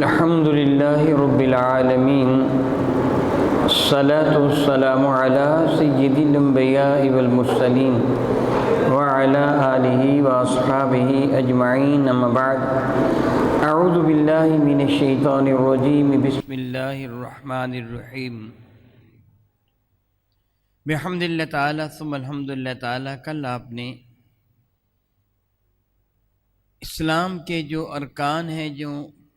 الحمد لله رب العالمين الصلاة والسلام على سيد الأنبياء والمرسلين وعلى آله وأصحابه أجمعين أما بعد أعوذ بالله من الشيطان الرجيم بسم الله الرحمن الرحيم بحمد اللہ تعالیٰ ثم الحمد للہ تعالیٰ. کل آپ نے اسلام کے جو ارکان ہیں، جو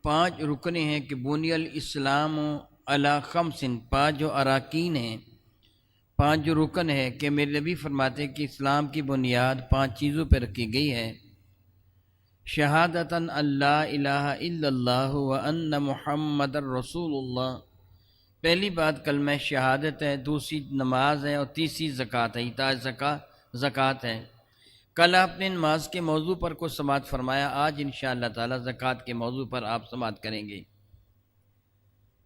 5 رکنے ہیں کہ بنی الاسلام علی 5، 5 جو اراکین ہیں، 5 جو رکن ہے کہ میرے نبی فرماتے ہیں کہ اسلام کی بنیاد 5 چیزوں پہ رکھی گئی ہے. شہادتاً اللہ الہ الا اللہ وان محمد رسول اللہ. پہلی بات کلمہ شہادت ہے، دوسری نماز ہے، اور تیسری زکوٰۃ ہے، ایتاء زکوٰۃ ہے. کل آپ نے نماز کے موضوع پر کچھ سماعت فرمایا، آج انشاءاللہ تعالی زکوٰۃ کے موضوع پر آپ سماعت کریں گے.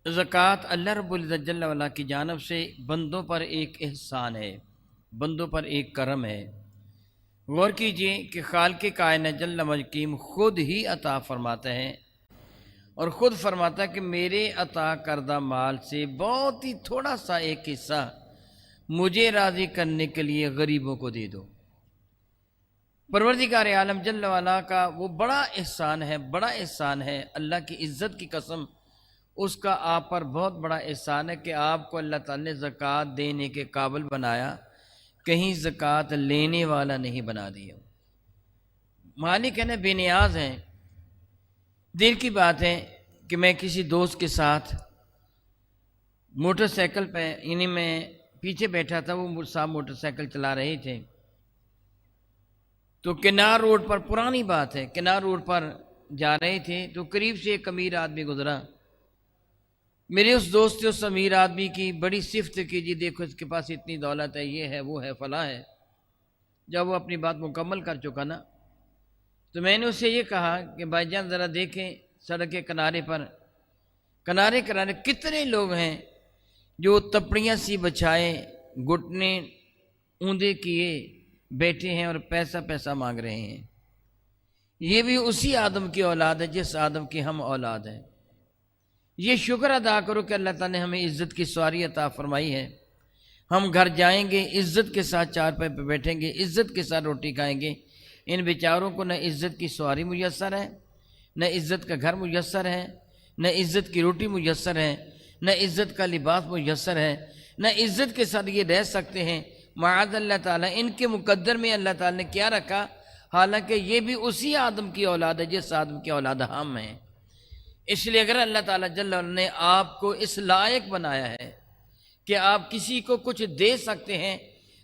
زکوٰۃ اللہ رب العزت جل وعلا کی جانب سے بندوں پر ایک احسان ہے، بندوں پر ایک کرم ہے. غور کیجئے کہ خالق کائنات جل مجکیم خود ہی عطا فرماتا ہے، اور خود فرماتا ہے کہ میرے عطا کردہ مال سے بہت ہی تھوڑا سا ایک حصہ مجھے راضی کرنے کے لیے غریبوں کو دے دو. پروردگار عالم جل وعلا کا وہ بڑا احسان ہے، بڑا احسان ہے. اللہ کی عزت کی قسم، اس کا آپ پر بہت بڑا احسان ہے کہ آپ کو اللہ تعالی نے زکوٰۃ دینے کے قابل بنایا، کہیں زکوٰۃ لینے والا نہیں بنا دیا. مالک ہے نا، بے نیاز ہیں. دیر کی بات ہے کہ میں کسی دوست کے ساتھ موٹر سائیکل پہ، یعنی میں پیچھے بیٹھا تھا، وہ صاحب موٹر سائیکل چلا رہے تھے، تو کنار روڈ پر، پرانی بات ہے، کنار روڈ پر جا رہے تھے تو قریب سے ایک امیر آدمی گزرا. میرے اس دوست نے اس امیر آدمی کی بڑی صفت کی، جی دیکھو اس کے پاس اتنی دولت ہے، یہ ہے، وہ ہے، فلاں ہے. جب وہ اپنی بات مکمل کر چکا نا، تو میں نے اسے یہ کہا کہ بھائی جان ذرا دیکھیں سڑک کے کنارے پر، کنارے کتنے لوگ ہیں جو تپڑیاں سی بچھائے، گھٹنے اوندے کیے بیٹھے ہیں اور پیسہ مانگ رہے ہیں. یہ بھی اسی آدم کی اولاد ہے جس آدم کی ہم اولاد ہیں. یہ شکر ادا کرو کہ اللہ تعالیٰ نے ہمیں عزت کی سواری عطا فرمائی ہے. ہم گھر جائیں گے، عزت کے ساتھ چارپائی پہ بیٹھیں گے، عزت کے ساتھ روٹی کھائیں گے. ان بیچاروں کو نہ عزت کی سواری میسر ہے، نہ عزت کا گھر میسر ہے، نہ عزت کی روٹی میسر ہے، نہ عزت کا لباس میسر ہے، نہ عزت کے ساتھ یہ رہ سکتے ہیں. معاذ اللہ تعالیٰ، ان کے مقدر میں اللہ تعالیٰ نے کیا رکھا، حالانکہ یہ بھی اسی آدم کی اولاد ہے جس آدم کی اولاد ہم ہیں. اس لیے اگر اللہ تعالیٰ جل وعلا نے آپ کو اس لائق بنایا ہے کہ آپ کسی کو کچھ دے سکتے ہیں،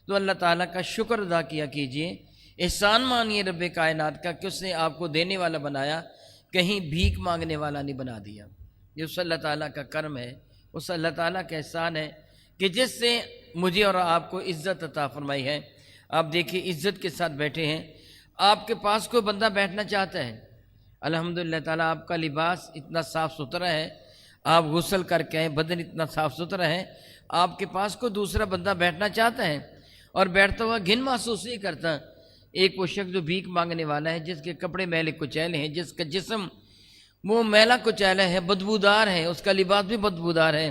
تو اللہ تعالیٰ کا شکر ادا کیا کیجئے. احسان مانیے رب کائنات کا کہ اس نے آپ کو دینے والا بنایا، کہیں بھیک مانگنے والا نہیں بنا دیا. یہ اس اللہ تعالیٰ کا کرم ہے، اس اللہ تعالیٰ کا احسان ہے کہ جس سے مجھے اور آپ کو عزت عطا فرمائی ہے. آپ دیکھیے عزت کے ساتھ بیٹھے ہیں، آپ کے پاس کوئی بندہ بیٹھنا چاہتا ہے، الحمدللہ تعالیٰ آپ کا لباس اتنا صاف ستھرا ہے، آپ غسل کر کے آئے، بدن اتنا صاف ستھرا ہے، آپ کے پاس کوئی دوسرا بندہ بیٹھنا چاہتا ہے اور بیٹھتا ہوا گھن محسوس نہیں کرتا. ایک وہ شخص جو بھیک مانگنے والا ہے، جس کے کپڑے میلے کچیلے ہیں، جس کا جسم وہ میلا کچیلا ہے، بدبودار ہے، اس کا لباس بھی بدبودار ہے،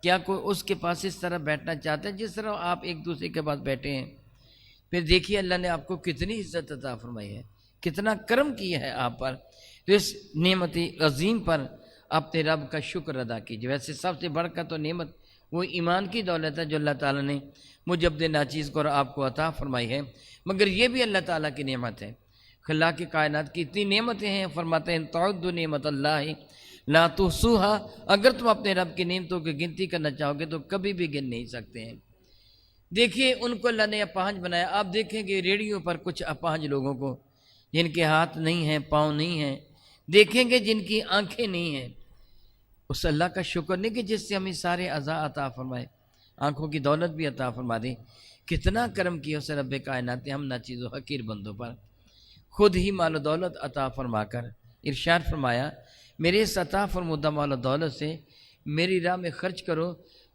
کیا کوئی اس کے پاس اس طرح بیٹھنا چاہتا ہے جس طرح آپ ایک دوسرے کے پاس بیٹھے ہیں؟ پھر دیکھیے اللہ نے آپ کو کتنی عزت عطا فرمائی ہے، کتنا کرم کیا ہے آپ پر. تو اس نعمت عظیم پر اپنے رب کا شکر ادا کیجیے. ویسے سب سے بڑھ کر تو نعمت وہ ایمان کی دولت ہے جو اللہ تعالیٰ نے مجھ عبد ناچیز کو اور آپ کو عطا فرمائی ہے. مگر یہ بھی اللہ تعالیٰ کی نعمت ہے. خلاق کائنات کی اتنی نعمتیں ہیں، فرماتے ہیں تعدوا نعمت اللہ لا تحصوها. اگر تم اپنے رب کی نعمتوں کی گنتی کرنا چاہو گے تو کبھی بھی گن نہیں سکتے ہیں. دیکھیے ان کو اللہ نے اپاہج بنایا. آپ دیکھیں گے ریڈیو پر کچھ اپاہج لوگوں کو، جن کے ہاتھ نہیں ہیں، پاؤں نہیں ہیں، دیکھیں گے جن کی آنکھیں نہیں ہیں. اس اللہ کا شکر نہیں کہ جس سے ہمیں سارے اعضاء عطا فرمائے، آنکھوں کی دولت بھی عطا فرما دے. کتنا کرم کیا اس رب کائنات نے ہم ناچیز و حقیر بندوں پر. خود ہی مال و دولت عطا فرما کر ارشاد فرمایا، میرے اس عطا فرمودہ مال و دولت سے میری راہ میں خرچ کرو،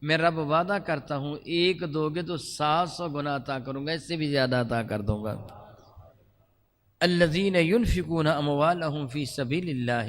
میں رب وعدہ کرتا ہوں 1 دو گے تو 700 گنا عطا کروں گا، اس سے بھی زیادہ عطا کر دوں گا. الذین ينفقون اموالهم فی سبیل اللہ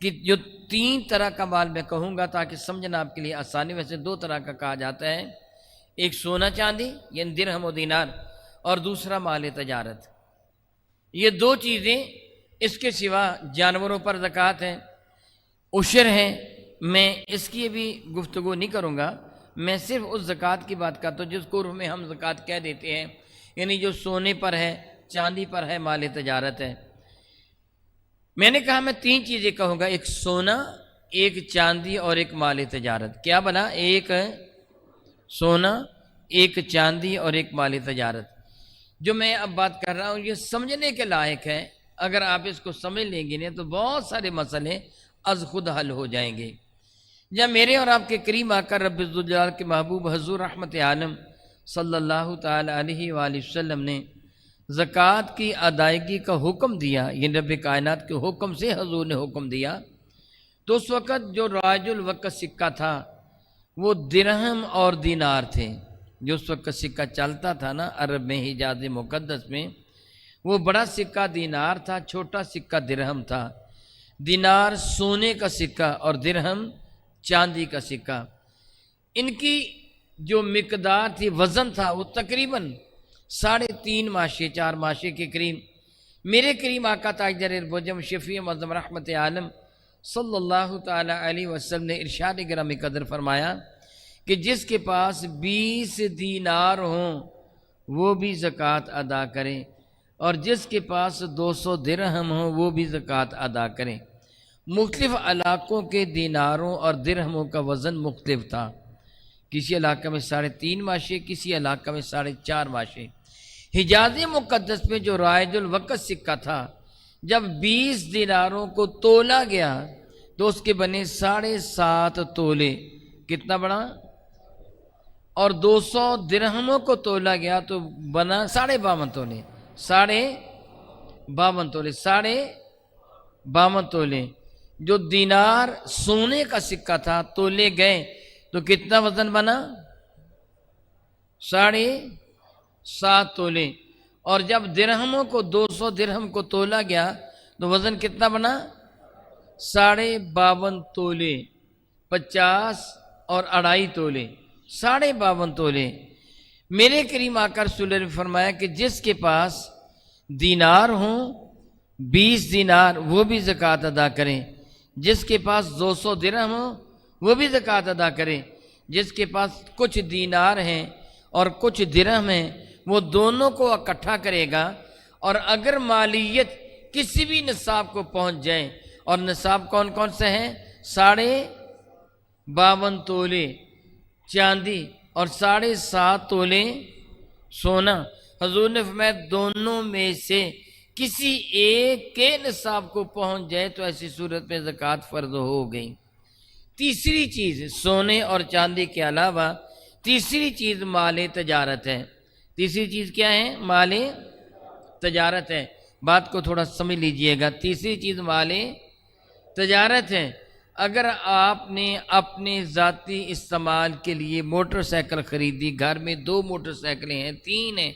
کہ جو 3 طرح کا مال میں کہوں گا تاکہ سمجھنا آپ کے لیے آسانی، ویسے 2 طرح کا کہا جاتا ہے، ایک سونا چاندی یعنی درہم و دینار، اور دوسرا مال تجارت۔ یہ 2 چیزیں، اس کے سوا جانوروں پر زکوٰۃ ہے، عشر ہے، میں اس کی بھی گفتگو نہیں کروں گا، میں صرف اس زکوٰۃ کی بات کرتا ہوں جس کو عرف میں ہم زکوٰۃ کہہ دیتے ہیں، یعنی جو سونے پر ہے، چاندی پر ہے، مال تجارت ہے۔ میں نے کہا میں 3 چیزیں کہوں گا، ایک سونا، ایک چاندی اور ایک مال تجارت۔ کیا بنا؟ ایک سونا، ایک چاندی اور ایک مال تجارت۔ جو میں اب بات کر رہا ہوں یہ سمجھنے کے لائق ہے، اگر آپ اس کو سمجھ لیں گے تو بہت سارے مسئلے از خود حل ہو جائیں گے۔ جب میرے اور آپ کے کریم آقا رب الجلال کے محبوب حضور رحمت عالم صلی اللہ تعالی علیہ وآلہ وسلم نے زکوٰۃ کی ادائیگی کا حکم دیا، یہ رب کائنات کے حکم سے حضور نے حکم دیا، تو اس وقت جو رائج الوقت سکہ تھا وہ درہم اور دینار تھے۔ جو اس وقت سکہ چلتا تھا نا عرب میں، حجاز مقدس میں، وہ بڑا سکہ دینار تھا، چھوٹا سکہ درہم تھا۔ دینار سونے کا سکہ اور درہم چاندی کا سکہ، ان کی جو مقدار تھی، وزن تھا، وہ تقریباً 3.5 ماشے 4 ماشے کے قریب۔ میرے کریم آقا تاجدار البجم شفیع معظم رحمت عالم صلی اللہ تعالی علیہ وسلم نے ارشاد گرامی قدر فرمایا کہ جس کے پاس 20 دینار ہوں وہ بھی زکوٰۃ ادا کریں، اور جس کے پاس 200 درہم ہوں وہ بھی زکوٰۃ ادا کریں۔ مختلف علاقوں کے دیناروں اور درہموں کا وزن مختلف تھا، کسی علاقہ میں 3.5 ماشے، کسی علاقہ میں 4.5 ماشے۔ حجاز مقدس میں جو رائج الوقت سکہ تھا، جب 20 دیناروں کو تولا گیا تو اس کے بنے 7.5 تولے، کتنا بڑا؟ اور 200 درہموں کو تولا گیا تو بنا 52.5 تولے، 52 تولے، 52 تولے۔ جو دینار سونے کا سکہ تھا تولے گئے تو کتنا وزن بنا؟ 7.5 تولے۔ اور جب درہموں کو 200 درہم کو تولا گیا تو وزن کتنا بنا؟ 52.5 تولے، 50 اور 2.5 تولے، 52.5 تولے۔ میرے کریم آقا رسول اللہ نے فرمایا کہ جس کے پاس دینار ہوں 20 دینار وہ بھی زکوٰۃ ادا کریں، جس کے پاس 200 درہم ہوں وہ بھی زکوٰۃ ادا کریں، جس کے پاس کچھ دینار ہیں اور کچھ درہم ہیں وہ دونوں کو اکٹھا کرے گا، اور اگر مالیت کسی بھی نصاب کو پہنچ جائے، اور نصاب کون کون سے ہیں؟ 52 تولے چاندی اور 7.5 تولے سونا۔ حضور نے فرمایا دونوں میں سے کسی ایک کے نصاب کو پہنچ جائے تو ایسی صورت میں زکوٰۃ فرض ہو گئی۔ تیسری چیز سونے اور چاندی کے علاوہ تیسری چیز مال تجارت ہے۔ تیسری چیز کیا ہے؟ مال تجارت ہے۔ بات کو تھوڑا سمجھ لیجئے گا، تیسری چیز مال تجارت ہے۔ اگر آپ نے اپنے ذاتی استعمال کے لیے موٹر سائیکل خریدی، گھر میں 2 موٹر سائیکلیں ہیں، 3 ہیں،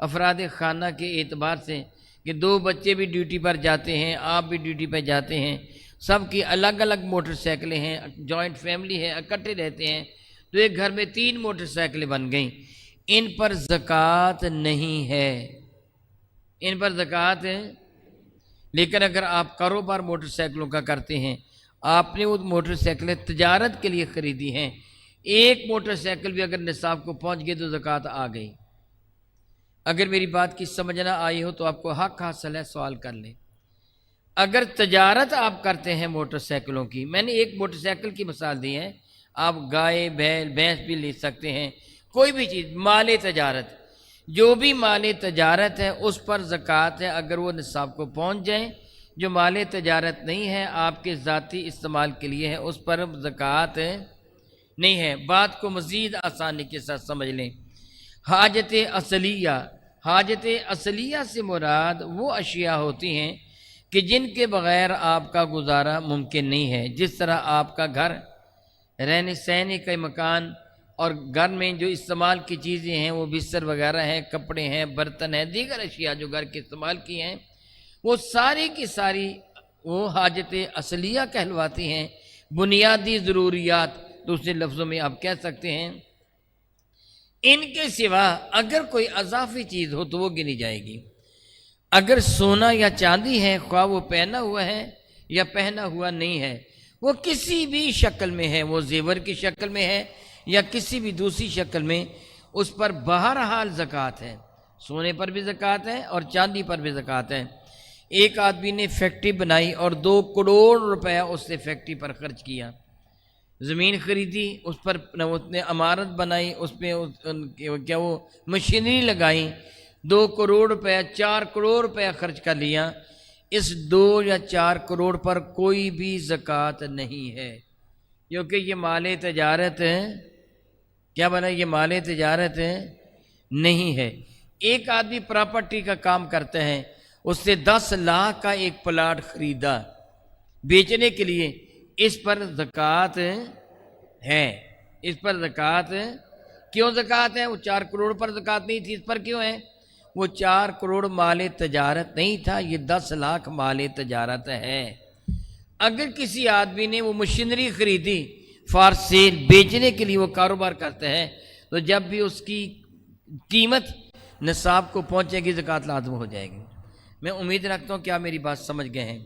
افراد خانہ کے اعتبار سے کہ 2 بچے بھی ڈیوٹی پر جاتے ہیں، آپ بھی ڈیوٹی پہ جاتے ہیں، سب کی الگ الگ موٹر سائیکلیں ہیں، جوائنٹ فیملی ہے، اکٹھے رہتے ہیں، تو ایک گھر میں 3 موٹر سائیکلیں بن گئیں، ان پر زکوٰۃ نہیں ہے، ان پر زکوٰۃ ہے۔ لیکن اگر آپ کاروبار موٹر سائیکلوں کا کرتے ہیں، آپ نے وہ موٹر سائیکلیں تجارت کے لیے خریدی ہیں، ایک موٹر سائیکل بھی اگر نصاب کو پہنچ گئی تو زکوٰۃ آ گئی۔ اگر میری بات کی سمجھ نہ آئی ہو تو آپ کو حق حاصل ہے، سوال کر لیں۔ اگر تجارت آپ کرتے ہیں موٹر سائیکلوں کی، میں نے ایک موٹر سائیکل کی مثال دی ہے، آپ گائے بیل بھینس بھی لے سکتے ہیں، کوئی بھی چیز مال تجارت، جو بھی مال تجارت ہے اس پر زکوٰۃ ہے اگر وہ نصاب کو پہنچ جائیں۔ جو مال تجارت نہیں ہے، آپ کے ذاتی استعمال کے لیے ہے، اس پر زکوٰۃ نہیں ہے۔ بات کو مزید آسانی کے ساتھ سمجھ لیں۔ حاجت اصلیہ، حاجت اصلیہ سے مراد وہ اشیاء ہوتی ہیں کہ جن کے بغیر آپ کا گزارا ممکن نہیں ہے، جس طرح آپ کا گھر، رہنے سہنے کا مکان، اور گھر میں جو استعمال کی چیزیں ہیں وہ بستر وغیرہ ہیں، کپڑے ہیں، برتن ہیں، دیگر اشیاء جو گھر کے استعمال کی ہیں، وہ ساری کی ساری وہ حاجت اصلیہ کہلواتی ہیں، بنیادی ضروریات، دوسرے لفظوں میں آپ کہہ سکتے ہیں ان کے سوا اگر کوئی اضافی چیز ہو تو وہ گنی جائے گی۔ اگر سونا یا چاندی ہے، خواہ وہ پہنا ہوا ہے یا پہنا ہوا نہیں ہے، وہ کسی بھی شکل میں ہے، وہ زیور کی شکل میں ہے یا کسی بھی دوسری شکل میں، اس پر بہرحال زکوٰۃ ہے۔ سونے پر بھی زکوٰۃ ہے اور چاندی پر بھی زکوٰۃ ہے۔ ایک آدمی نے فیکٹری بنائی اور 2 کروڑ روپیہ اس نے فیکٹری پر خرچ کیا، زمین خریدی، اس پر اس نے عمارت بنائی، اس میں کیا وہ مشینری لگائی، 2 کروڑ روپیہ 4 کروڑ روپیہ خرچ کر لیا۔ اس 2 یا 4 کروڑ پر کوئی بھی زکوٰۃ نہیں ہے، کیونکہ یہ مال تجارت ہے۔ کیا بنا؟ یہ مال تجارت نہیں ہے۔ ایک آدمی پراپرٹی کا کام کرتا ہے، اس سے 10 لاکھ کا ایک پلاٹ خریدا بیچنے کے لیے، اس پر زکوٰۃ ہے، اس پر زکوٰۃ کیوں زکوٰۃ ہے؟ وہ 4 کروڑ پر زکوٰۃ نہیں تھی، اس پر کیوں ہے؟ وہ 4 کروڑ مال تجارت نہیں تھا، یہ 10 لاکھ مال تجارت ہے۔ اگر کسی آدمی نے وہ مشینری خریدی فار سیل، بیچنے کے لیے وہ کاروبار کرتا ہے، تو جب بھی اس کی قیمت نصاب کو پہنچے گی زکوٰۃ لازم ہو جائے گی۔ میں امید رکھتا ہوں کہ آپ میری بات سمجھ گئے ہیں۔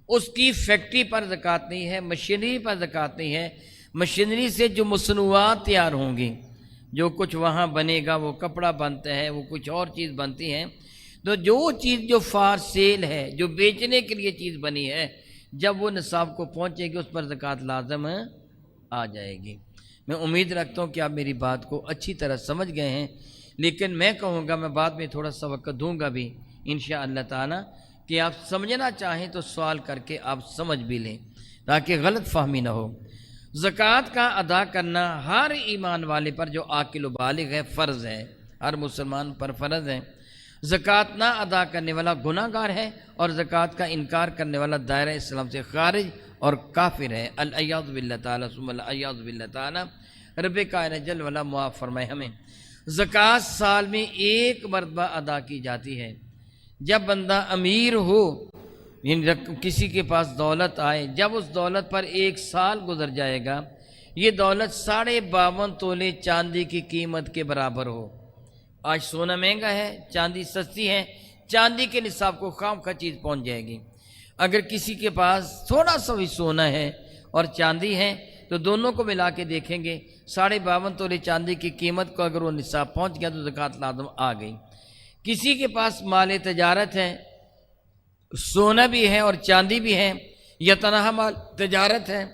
اس کی فیکٹری پر زکوٰۃ نہیں ہے، مشینری پر زکوٰۃ نہیں ہے۔ مشینری سے جو مصنوعات تیار ہوں گی، جو کچھ وہاں بنے گا، وہ کپڑا بنتا ہے، وہ کچھ اور چیز بنتی ہیں، تو جو چیز جو فار سیل ہے، جو بیچنے کے لیے چیز بنی ہے، جب وہ نصاب کو پہنچے گی اس پر زکوٰۃ لازم آ جائے گی۔ میں امید رکھتا ہوں کہ آپ میری بات کو اچھی طرح سمجھ گئے ہیں، لیکن میں کہوں گا، میں بعد میں تھوڑا سا وقت دوں گا بھی انشاءاللہ تعالی، کہ آپ سمجھنا چاہیں تو سوال کر کے آپ سمجھ بھی لیں تاکہ غلط فہمی نہ ہو۔ زکوٰۃ کا ادا کرنا ہر ایمان والے پر جو عاقل و بالغ ہے فرض ہے، ہر مسلمان پر فرض ہے۔ زکوٰۃ نہ ادا کرنے والا گناہ گار ہے، اور زکوٰۃ کا انکار کرنے والا دائرہ اسلام سے خارج اور کافر ہے۔ الیاذ باللہ تعالیٰ ثم الیاذ باللہ تعالیٰ۔ رب کائنات جل وعلا معاف فرمائے ہمیں۔ زکوٰۃ سال میں 1 مرتبہ ادا کی جاتی ہے۔ جب بندہ امیر ہو، یعنی کسی کے پاس دولت آئے، جب اس دولت پر 1 سال گزر جائے گا، یہ دولت 52.5 تولے چاندی کی قیمت کے برابر ہو۔ آج سونا مہنگا ہے، چاندی سستی ہے، چاندی کے نصاب کو خام خواہ چیز پہنچ جائے گی۔ اگر کسی کے پاس تھوڑا سا بھی سونا ہے اور چاندی ہے تو دونوں کو ملا کے دیکھیں گے، 52.5 تولے چاندی کی قیمت کو اگر وہ نصاب پہنچ گیا تو زکوٰۃ لازم آ گئی۔ کسی کے پاس مال تجارت ہے، سونا بھی ہے اور چاندی بھی ہے، یا تنہا مال تجارت ہے،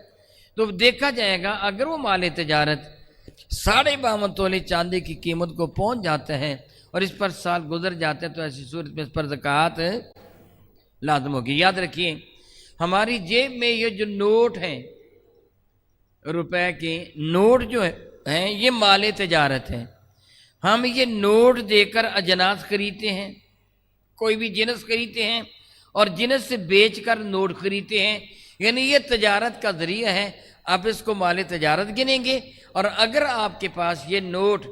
تو دیکھا جائے گا اگر وہ مال تجارت 52.5 تولے چاندی کی قیمت کو پہنچ جاتا ہے اور اس پر سال گزر جاتے ہیں تو ایسی صورت میں اس پر زکوٰۃ لازم ہوگی۔ یاد رکھیے، ہماری جیب میں یہ جو نوٹ ہیں، روپے کے نوٹ جو ہیں، یہ مال تجارت ہے۔ ہم یہ نوٹ دے کر اجناس خریدتے ہیں، کوئی بھی جنس خریدتے ہیں اور جنس سے بیچ کر نوٹ خریدتے ہیں، یعنی یہ تجارت کا ذریعہ ہے۔ آپ اس کو مال تجارت گنیں گے، اور اگر آپ کے پاس یہ نوٹ،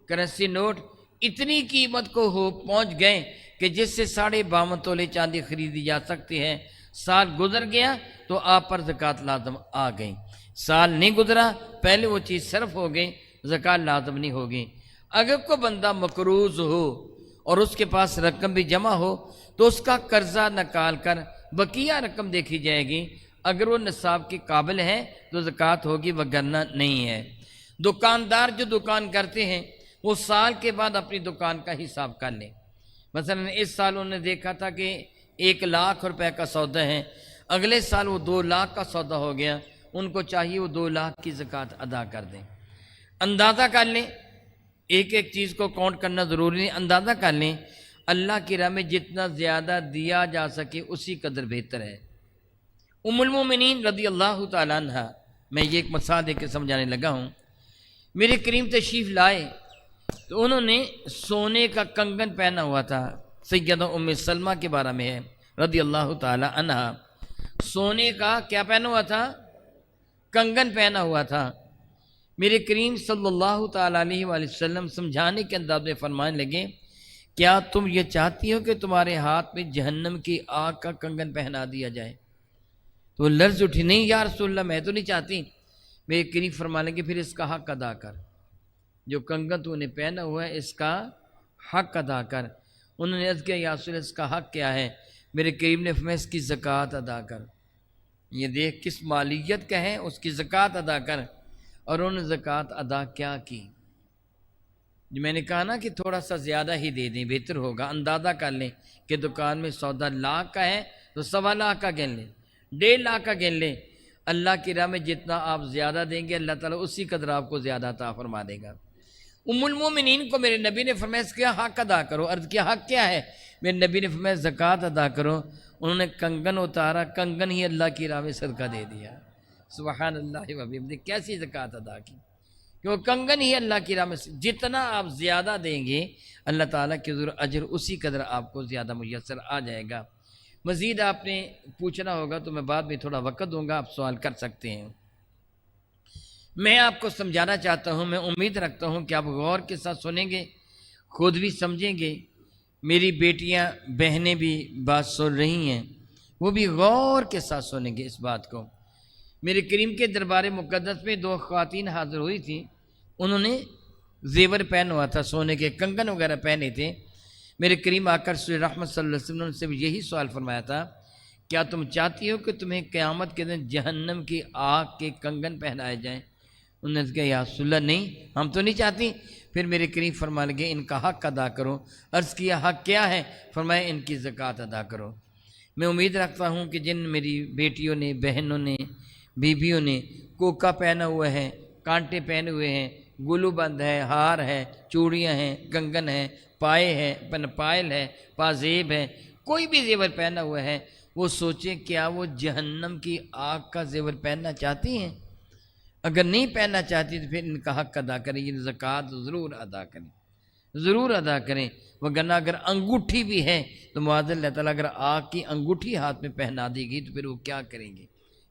کرنسی نوٹ، اتنی قیمت کو پہنچ گئے کہ جس سے 52.5 تولے چاندی خریدی جا سکتی ہے، سال گزر گیا تو آپ پر زکوٰۃ لازم آ گئی۔ سال نہیں گزرا، پہلے وہ چیز صرف ہو گئی، زکوٰۃ لازم نہیں ہوگی۔ اگر کوئی بندہ مقروض ہو اور اس کے پاس رقم بھی جمع ہو تو اس کا قرضہ نکال کر بقیہ رقم دیکھی جائے گی، اگر وہ نصاب کے قابل ہے تو زکوٰۃ ہوگی، وگرنہ نہیں ہے۔ دکاندار جو دکان کرتے ہیں وہ سال کے بعد اپنی دکان کا حساب کر لیں۔ مثلا اس سال انہوں نے دیکھا تھا کہ 1 لاکھ روپے کا سودا ہے، اگلے سال وہ 2 لاکھ کا سودا ہو گیا، ان کو چاہیے وہ 2 لاکھ کی زکوٰۃ ادا کر دیں۔ اندازہ کر لیں، ایک ایک چیز کو کاؤنٹ کرنا ضروری نہیں، اندازہ کر لیں، اللہ کی راہ میں جتنا زیادہ دیا جا سکے اسی قدر بہتر ہے۔ ام المومنین رضی اللہ تعالیٰ عنہ، میں یہ ایک مثال دے کے سمجھانے لگا ہوں، میرے کریم تشریف لائے تو انہوں نے سونے کا کنگن پہنا ہوا تھا، سیدہ ام سلمہ کے بارے میں ہے رضی اللہ تعالیٰ عنہ، سونے کا کیا پہنا ہوا تھا؟ کنگن پہنا ہوا تھا۔ میرے کریم صلی اللہ تعالیٰ علیہ وآلہ وسلم سمجھانے کے انداز میں فرمانے لگے، کیا تم یہ چاہتی ہو کہ تمہارے ہاتھ میں جہنم کی آگ کا کنگن پہنا دیا جائے؟ تو وہ لرز اٹھی، نہیں یا رسول اللہ میں تو نہیں چاہتی۔ میرے قریب فرما لیں گے پھر اس کا حق ادا کر، جو کنگن تو نے پہنا ہوا ہے اس کا حق ادا کر۔ انہوں نے عرض کیا یا رسول اللہ اس کا حق کیا ہے؟ میرے قریب نے فرمایا اس کی زکوٰۃ ادا کر۔ یہ دیکھ کس مالیت کا ہے، اس کی زکوٰۃ ادا کر۔ اور انہوں نے زکوٰۃ ادا کیا کی؟ جو میں نے کہا نا کہ تھوڑا سا زیادہ ہی دے دیں بہتر ہوگا، اندازہ کر لیں کہ دکان میں سودا لاکھ کا ہے تو 1.25 لاکھ کا گن لیں، 1.5 لاکھ کا گن لیں۔ اللہ کی راہ میں جتنا آپ زیادہ دیں گے اللہ تعالیٰ اسی قدر آپ کو زیادہ عطا فرما دے گا۔ ام المومنین کو میرے نبی نے فرمایا اس کا حق ادا کرو۔ عرض کیا حق کیا ہے؟ میرے نبی نے فرمایا زکوٰۃ ادا کرو۔ انہوں نے کنگن اتارا، کنگن ہی اللہ کی راہ میں صدقہ دے دیا۔ سبحان اللہ و بحمدہ، کیسی زکوٰۃ ادا کی کہ وہ کنگن ہی اللہ کی راہ میں، جتنا آپ زیادہ دیں گے اللہ تعالیٰ کے ضرور اجر اسی قدر آپ کو زیادہ میسر آ جائے گا۔ مزید آپ نے پوچھنا ہوگا تو میں بعد میں تھوڑا وقت دوں گا، آپ سوال کر سکتے ہیں۔ میں آپ کو سمجھانا چاہتا ہوں، میں امید رکھتا ہوں کہ آپ غور کے ساتھ سنیں گے، خود بھی سمجھیں گے، میری بیٹیاں بہنیں بھی بات سن رہی ہیں، وہ بھی غور کے ساتھ سنیں گے اس بات کو۔ میرے کریم کے دربار مقدس میں 2 خواتین حاضر ہوئی تھیں، انہوں نے زیور پہنا ہوا تھا، سونے کے کنگن وغیرہ پہنے تھے۔ میرے کریم آقا رسول رحمت صلی اللہ علیہ وسلم نے سے یہی سوال فرمایا تھا، کیا تم چاہتی ہو کہ تمہیں قیامت کے دن جہنم کی آگ کے کنگن پہنائے جائیں؟ انہوں نے کہا یا رسول اللہ نہیں، ہم تو نہیں چاہتی۔ پھر میرے کریم فرما لگے ان کا حق ادا کرو۔ عرض کیا حق کیا ہے؟ فرمایا ان کی زکوٰۃ ادا کرو۔ میں امید رکھتا ہوں کہ جن میری بیٹیوں نے، بہنوں نے، بیویوں نے کوکا پہنا ہوا ہے، کانٹے پہنے ہوئے ہیں، گلو بند ہے، ہار ہے، چوڑیاں ہیں، کنگن ہے، پائے ہے، پائل ہے، پازیب ہے، کوئی بھی زیور پہنا ہوا ہے، وہ سوچیں کیا وہ جہنم کی آگ کا زیور پہننا چاہتی ہیں؟ اگر نہیں پہننا چاہتی تو پھر ان کا حق ادا کریں، یہ زکوٰۃ ضرور ادا کریں، ضرور ادا کریں۔ وگرنہ اگر انگوٹھی بھی ہے تو معاذ اللہ تعالیٰ اگر آگ کی انگوٹھی ہاتھ میں پہنا دی گئی تو پھر وہ کیا کریں گے،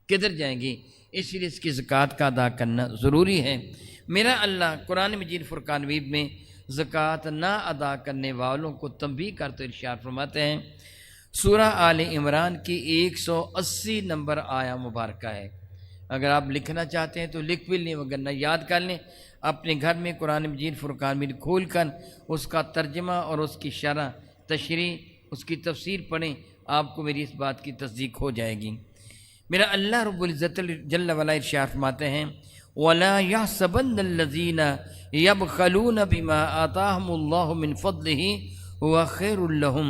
کدھر جائیں گے؟ اس لیے اس کی زکوٰۃ کا ادا کرنا ضروری ہے۔ میرا اللہ قرآن مجید فرقان حمید میں زکوٰۃ نہ ادا کرنے والوں کو تنبیہ کرتے ارشاد فرماتے ہیں، سورہ آل عمران کی 180 نمبر آیا مبارکہ ہے۔ اگر آپ لکھنا چاہتے ہیں تو لکھ بھی لیں، وگرنہ یاد کر لیں، اپنے گھر میں قرآن مجید فرقان حمید کھول کر اس کا ترجمہ اور اس کی شرح تشریح، اس کی تفسیر پڑھیں، آپ کو میری اس بات کی تصدیق ہو جائے گی۔ میرا اللہ رب العزت جل وعلا ارشاد فرماتے ہیں، وَلَا يَحْسَبَنَّ الَّذِينَ يَبْخَلُونَ بِمَا آتَاهُمُ اللَّهُ مِنْ فَضْلِهِ هُوَ خَيْرٌ لَهُمْ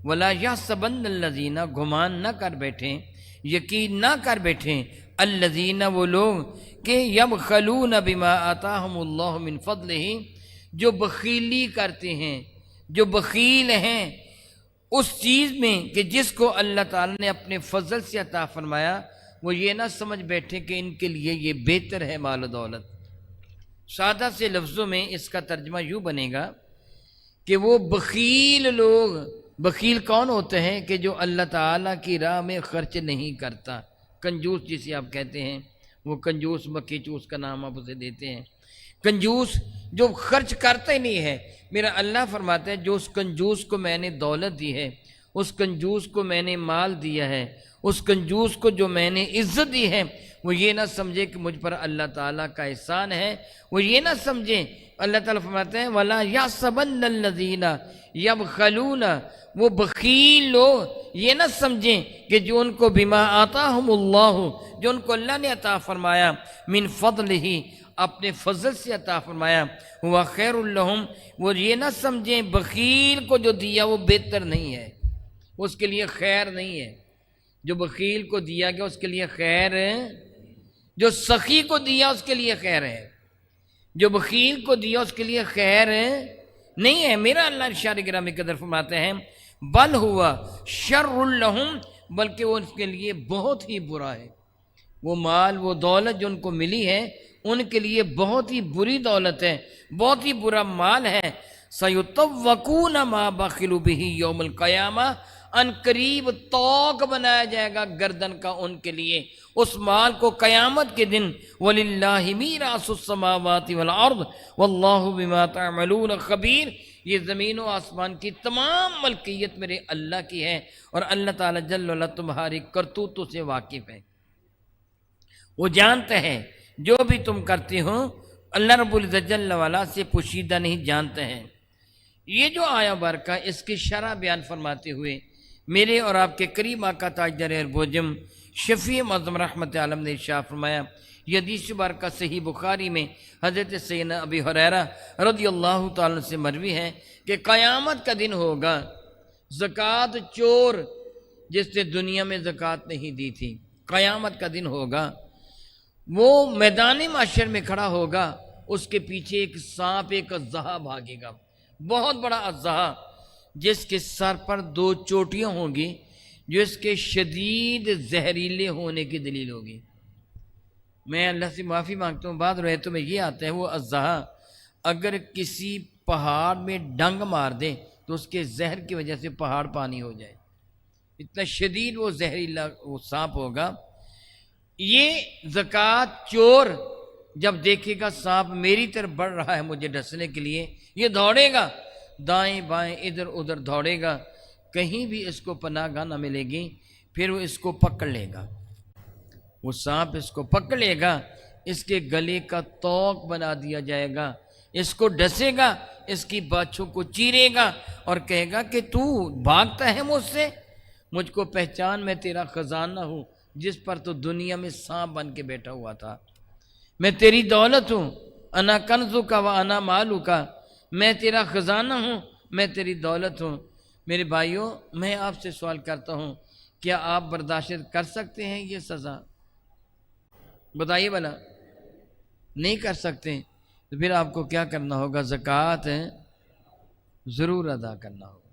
وَلَا يَحْسَبَنَّ الَّذِينَ، گمان نہ کر بیٹھیں، یقین نہ کر بیٹھیں، الذین، وہ لوگ کہ یبخلون بما آتاہم اللہ من فضلہ، جو بخیلی کرتے ہیں، جو بخیل ہیں اس چیز میں کہ جس کو اللہ تعالیٰ نے اپنے فضل سے عطا فرمایا، وہ یہ نہ سمجھ بیٹھے کہ ان کے لیے یہ بہتر ہے مال و دولت۔ سادہ سے لفظوں میں اس کا ترجمہ یوں بنے گا کہ وہ بخیل لوگ، بخیل کون ہوتے ہیں؟ کہ جو اللہ تعالیٰ کی راہ میں خرچ نہیں کرتا، کنجوس جسے آپ کہتے ہیں، وہ کنجوس مکی چوس کا نام آپ اسے دیتے ہیں۔ کنجوس جو خرچ کرتا ہی نہیں ہے، میرا اللہ فرماتا ہے جو اس کنجوس کو میں نے دولت دی ہے، اس کنجوس کو میں نے مال دیا ہے، اس کنجوس کو جو میں نے عزت دی ہے، وہ یہ نہ سمجھے کہ مجھ پر اللہ تعالیٰ کا احسان ہے، وہ یہ نہ سمجھیں۔ اللہ تعالیٰ فرماتے ہیں وَلَا يَحْسَبَنَّ الَّذِينَ يَبْخَلُونَ، وہ بخیل لوگ یہ نہ سمجھیں کہ جو ان کو بما آتاہم اللہ، جو ان کو اللہ نے عطا فرمایا، من فضلہ، اپنے فضل سے عطا فرمایا، ہوا خیر لہم، وہ یہ نہ سمجھیں بخیل کو جو دیا وہ بہتر نہیں ہے، اس کے لیے خیر نہیں ہے۔ جو بخیل کو دیا گیا اس کے لیے خیر ہے، جو سخی کو دیا اس کے لیے خیر ہے، جو بخیل کو دیا اس کے لیے خیر نہیں ہے۔ میرا اللہ ارشاد گرامی قدر فرماتے ہیں بل ہوا شر لہم، بلکہ وہ اس کے لیے بہت ہی برا ہے۔ وہ مال، وہ دولت جو ان کو ملی ہے ان کے لیے بہت ہی بری دولت ہے، بہت ہی برا مال ہے۔ سَيُطَوَّقُونَ مَا بَخِلُوا بِهِ يَوْمَ الْقِيَامَةِ، ان قریب طوق بنایا جائے گا گردن کا ان کے لیے اس مال کو قیامت کے دن۔ وَلِلَّهِ مِيرَاثُ السَّمَاوَاتِ وَالْأَرْضِ وَاللَّهُ بِمَا تَعْمَلُونَ خَبِيرٌ، یہ زمین و آسمان کی تمام ملکیت میرے اللہ کی ہے اور اللہ تعالیٰ جل وعلا تمہاری کرتوتوں سے واقف ہے۔ وہ جانتا ہے جو بھی تم کرتے ہو، اللہ رب العزت جل وعلا سے پوشیدہ نہیں، جانتا ہے۔ یہ جو آیا برکہ اس کی شرح بیان فرماتے ہوئے میرے اور آپ کے قریب آقا تاجدار اربوجم شفیع معظم رحمت عالم نے ارشاد فرمایا، یہ حدیث برکہ صحیح بخاری میں حضرت سیدنا ابی ہریرہ رضی اللہ تعالیٰ عنہ سے مروی ہے کہ قیامت کا دن ہوگا، زکوٰۃ چور جس نے دنیا میں زکوٰۃ نہیں دی تھی، قیامت کا دن ہوگا، وہ میدان محشر میں کھڑا ہوگا، اس کے پیچھے ایک سانپ، ایک اژدہا بھاگے گا، بہت بڑا اژدہا جس کے سر پر 2 چوٹیاں ہوں گی، جو اس کے شدید زہریلے ہونے کی دلیل ہوگی۔ میں اللہ سے معافی مانگتا ہوں، بعض روایتوں میں یہ آتا ہے وہ اژدہا اگر کسی پہاڑ میں ڈنگ مار دے تو اس کے زہر کی وجہ سے پہاڑ پانی ہو جائے، اتنا شدید وہ زہریلا وہ سانپ ہوگا۔ یہ زکوٰۃ چور جب دیکھے گا سانپ میری طرف بڑھ رہا ہے مجھے ڈسنے کے لیے، یہ دوڑے گا، دائیں بائیں ادھر ادھر دوڑے گا، کہیں بھی اس کو پناہ گاہ نہ ملے گی، پھر وہ اس کو پکڑ لے گا، وہ سانپ اس کو پکڑ لے گا، اس کے گلے کا توق بنا دیا جائے گا، اس کو ڈسے گا، اس کی باچھوں کو چیرے گا اور کہے گا کہ تو بھاگتا ہے مجھ سے، مجھ کو پہچان، میں تیرا خزانہ ہوں جس پر تو دنیا میں سانپ بن کے بیٹھا ہوا تھا، میں تیری دولت ہوں، انا کنزو کا و انا مالو کا، میں تیرا خزانہ ہوں، میں تیری دولت ہوں۔ میرے بھائیوں، میں آپ سے سوال کرتا ہوں، کیا آپ برداشت کر سکتے ہیں یہ سزا؟ بتائیے بھلا، نہیں کر سکتے تو پھر آپ کو کیا کرنا ہوگا؟ زکوٰۃ ضرور ادا کرنا ہوگا۔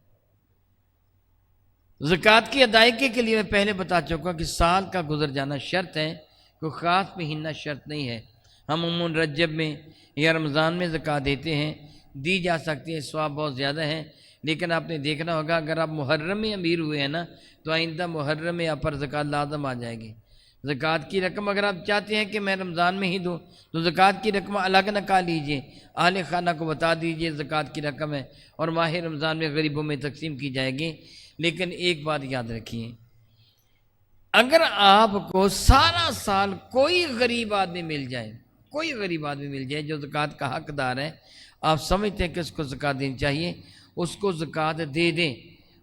زکوٰۃ کی ادائیگی کے لیے میں پہلے بتا چکا کہ سال کا گزر جانا شرط ہے، کوئی خاص مہینہ شرط نہیں ہے۔ ہم عموماً رجب میں یا رمضان میں زکوٰۃ دیتے ہیں، دی جا سکتی ہے، ثواب بہت زیادہ ہے، لیکن آپ نے دیکھنا ہوگا اگر آپ محرم میں امیر ہوئے ہیں نا تو آئندہ محرم میں آپ پر زکوٰۃ لازم آ جائے گی۔ زکوٰۃ کی رقم اگر آپ چاہتے ہیں کہ میں رمضان میں ہی دوں تو زکوٰۃ کی رقم الگ نکال لیجئے، اہل خانہ کو بتا دیجئے زکوٰۃ کی رقم ہے اور ماہ رمضان میں غریبوں میں تقسیم کی جائے گی۔ لیکن ایک بات یاد رکھیے، اگر آپ کو سارا سال کوئی غریب آدمی مل جائے، کوئی غریب آدمی مل جائے جو زکوٰۃ کا حقدار ہے، آپ سمجھتے ہیں کہ اس کو زکوٰۃ دینی چاہیے، اس کو زکوٰۃ دے دیں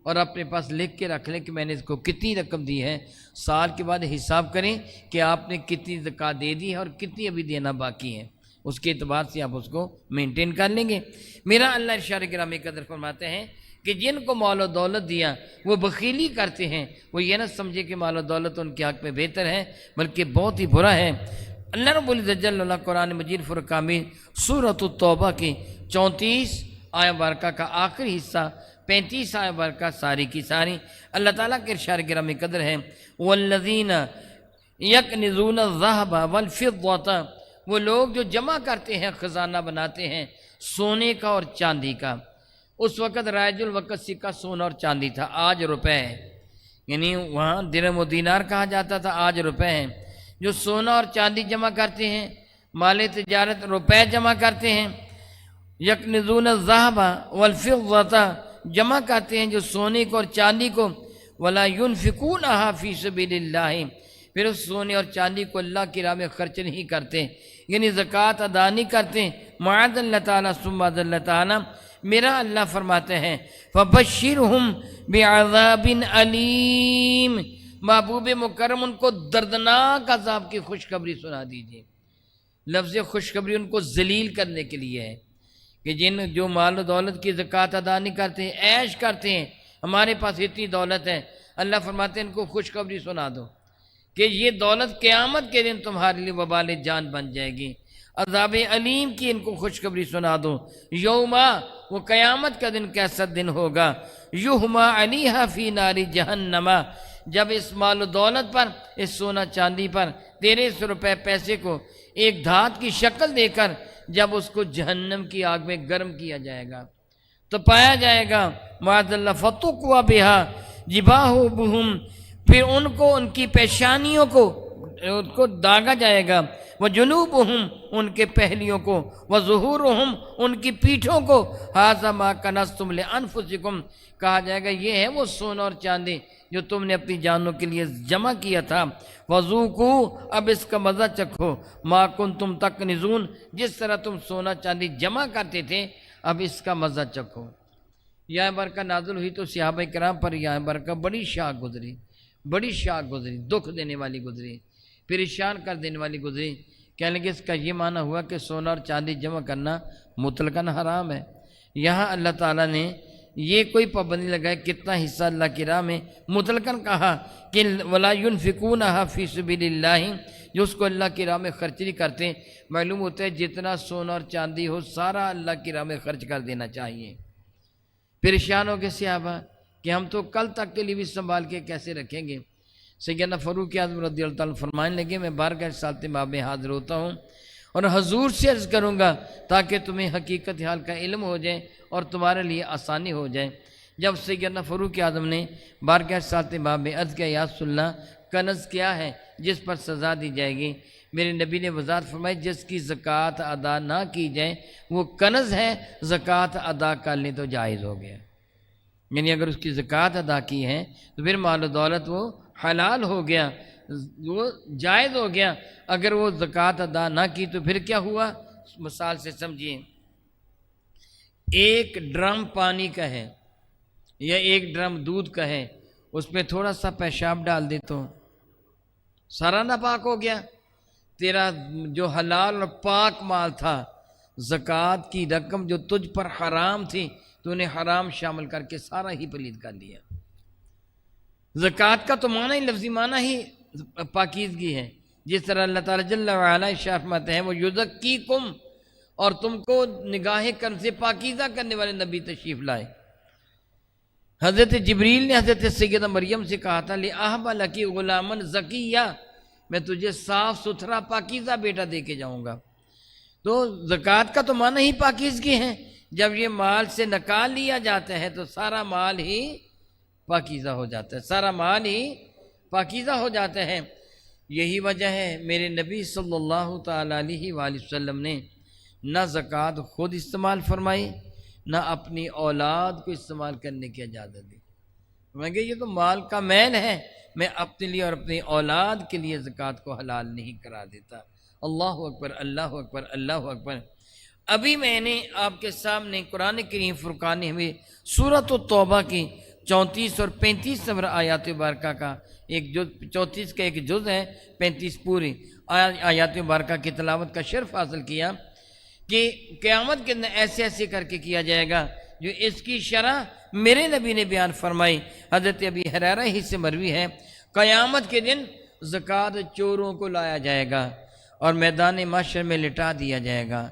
اور اپنے پاس لکھ کے رکھ لیں کہ میں نے اس کو کتنی رقم دی ہے، سال کے بعد حساب کریں کہ آپ نے کتنی زکوٰۃ دے دی ہے اور کتنی ابھی دینا باقی ہے، اس کے اعتبار سے آپ اس کو مینٹین کر لیں گے۔ میرا اللہ ارشاد گرامی قدر فرماتے ہیں کہ جن کو مال و دولت دیا وہ بخیلی کرتے ہیں، وہ یہ نہ سمجھے کہ مال و دولت ان کے حق میں بہتر ہے، بلکہ بہت ہی برا ہے۔ اللہ رب العزت جل اللہ قرآن مجید فرقان میں سورۃ التوبہ کی 34 آیہ بارکہ کا آخری حصہ، 35 آیہ بارکہ ساری کی ساری اللہ تعالیٰ کے ارشاد گرامی قدر ہے، والذین یکنزون الذہب والفضة، وہ لوگ جو جمع کرتے ہیں، خزانہ بناتے ہیں سونے کا اور چاندی کا۔ اس وقت رائج الوقت سکہ سونا اور چاندی تھا، آج روپے ہے، یعنی وہاں درہم و دینار کہا جاتا تھا، آج روپے ہیں۔ جو سونا اور چاندی جمع کرتے ہیں، مال تجارت روپے جمع کرتے ہیں، یکنزون الذہب والفضة، جمع کرتے ہیں جو سونے کو اور چاندی کو، ولا ينفقونها فی سبیل اللہ، پھر اس سونے اور چاندی کو اللہ کی راہ میں خرچ نہیں کرتے، یعنی زکوٰۃ ادا نہیں کرتے، معاذ اللہ تعالیٰ ثم معاذ اللہ تعالیٰ، میرا اللہ فرماتے ہیں فبشرہم بعذاب علیم، محبوب مکرم ان کو دردناک عذاب کی خوشخبری سنا دیجیے۔ لفظ خوشخبری ان کو ذلیل کرنے کے لیے ہے کہ جو مال و دولت کی زکوٰۃ ادا نہیں کرتے ہیں، عیش کرتے ہیں، ہمارے پاس اتنی دولت ہے، اللہ فرماتے ہیں ان کو خوشخبری سنا دو کہ یہ دولت قیامت کے دن تمہارے لیے وبال جان بن جائے گی، عذاب علیم کی ان کو خوشخبری سنا دو۔ یوما، وہ قیامت کا دن کیسا دن ہوگا، یہما علیہا فی نار جہنم، جب اس مال و دولت پر، اس سونا چاندی پر، تیرے اس روپے پیسے کو ایک دھات کی شکل دے کر جب اس کو جہنم کی آگ میں گرم کیا جائے گا تو پایا جائے گا معاذ اللہ فتقوا بہا جباہہم، پھر ان کو ان کی پیشانیوں کو ان کو داغا جائے گا، وجنوبہم، ان کے پہلیوں کو، وظہورہم، ان کی پیٹھوں کو، ھذا ما کنزتم لانفسکم، کہا جائے گا یہ ہے وہ سونا اور چاندی جو تم نے اپنی جانوں کے لیے جمع کیا تھا، وذوقوا اب اس کا مزہ چکھو، ما کنتم تکنزون جس طرح تم سونا چاندی جمع کرتے تھے اب اس کا مزہ چکھو۔ یہ برکہ نازل ہوئی تو صحابہ کرام پر یہ برکہ بڑی شاک گزری، بڑی شاک گزری، دکھ دینے والی گزری، پریشان کر دینے والی گزری۔ کہنے لگے اس کا یہ معنی ہوا کہ سونا اور چاندی جمع کرنا مطلقاً حرام ہے۔ یہاں اللہ تعالیٰ نے یہ کوئی پابندی لگائے کتنا حصہ اللہ کی راہ میں، مطلقاً کہا کہ وَلَا يُنْفِقُونَهَا فِي سَبِيلِ اللَّهِ، جو اس کو اللہ کی راہ میں خرچ نہیں کرتے۔ معلوم ہوتا ہے جتنا سونا اور چاندی ہو سارا اللہ کی راہ میں خرچ کر دینا چاہیے۔ پریشان ہو گئے صحابہ کہ ہم تو کل تک کے لیے بھی سنبھال کے کیسے رکھیں گے۔ سیدنا فاروق اعظم رضی اللہ تعالیٰ فرمانے لگے میں بارگاہ رسالت مآب میں حاضر ہوتا ہوں اور حضور سے عرض کروں گا تاکہ تمہیں حقیقت حال کا علم ہو جائے اور تمہارے لیے آسانی ہو جائے۔ جب سیدنا فاروق اعظم نے بارگاہ رسالت مآب میں عرض کیا یا رسول اللہ کنز کیا ہے جس پر سزا دی جائے گی؟ میرے نبی نے وضاحت فرمائی جس کی زکوٰۃ ادا نہ کی جائے وہ کنز ہے، زکوٰۃ ادا کر لیں تو جائز ہو گیا۔ یعنی اگر اس کی زکوٰۃ ادا کی ہے تو پھر مال و دولت وہ حلال ہو گیا، وہ جائز ہو گیا۔ اگر وہ زکوٰۃ ادا نہ کی تو پھر کیا ہوا؟ مثال سے سمجھیے، ایک ڈرم پانی کا ہے یا ایک ڈرم دودھ کا ہے، اس میں تھوڑا سا پیشاب ڈال دے تو سارا ناپاک ہو گیا۔ تیرا جو حلال اور پاک مال تھا، زکوٰۃ کی رقم جو تجھ پر حرام تھی تو نے حرام شامل کر کے سارا ہی پلید کر لیا۔ زکوٰۃ کا تو معنی ہی لفظی معنی ہی پاکیزگی ہے، جس طرح اللہ تعالیٰ جل وعلا ارشاد فرماتے ہیں وہ یزکیکم، اور تم کو نگاہ کرم سے پاکیزہ کرنے والے نبی تشریف لائے۔ حضرت جبریل نے حضرت سیدہ مریم سے کہا تھا لِأَهْبَ لَكِ غُلَامًا زَكِيًّا، میں تجھے صاف ستھرا پاکیزہ بیٹا دے کے جاؤں گا۔ تو زکوٰۃ کا تو معنی ہی پاکیزگی ہے۔ جب یہ مال سے نکال لیا جاتا ہے تو سارا مال ہی پاکیزہ ہو جاتا ہے، سارا مال ہی پاکیزہ ہو جاتا ہے۔ یہی وجہ ہے میرے نبی صلی اللہ تعالیٰ علیہ وآلہ وسلم نے نہ زکوٰۃ خود استعمال فرمائی نہ اپنی اولاد کو استعمال کرنے کی اجازت دی۔ میں کہ یہ تو مال کا میل ہے، میں اپنے لیے اور اپنی اولاد کے لیے زکوٰۃ کو حلال نہیں کرا دیتا۔ اللہ اکبر، اللہ اکبر، اللہ اکبر۔ ابھی میں نے آپ کے سامنے قرآن کریم فرقان حمید سورۃ التوبہ کی 34 اور 35 نمبر آیات مبارکہ کا ایک جز، 34 کا ایک جز ہے، 35 پوری آیات مبارکہ کی تلاوت کا شرف حاصل کیا کہ قیامت کے دن ایسے ایسے کر کے کیا جائے گا جو اس کی شرح میرے نبی نے بیان فرمائی۔ حضرت ابی ہریرہ ہی سے مروی ہے قیامت کے دن زکوٰۃ چوروں کو لایا جائے گا اور میدان محشر میں لٹا دیا جائے گا،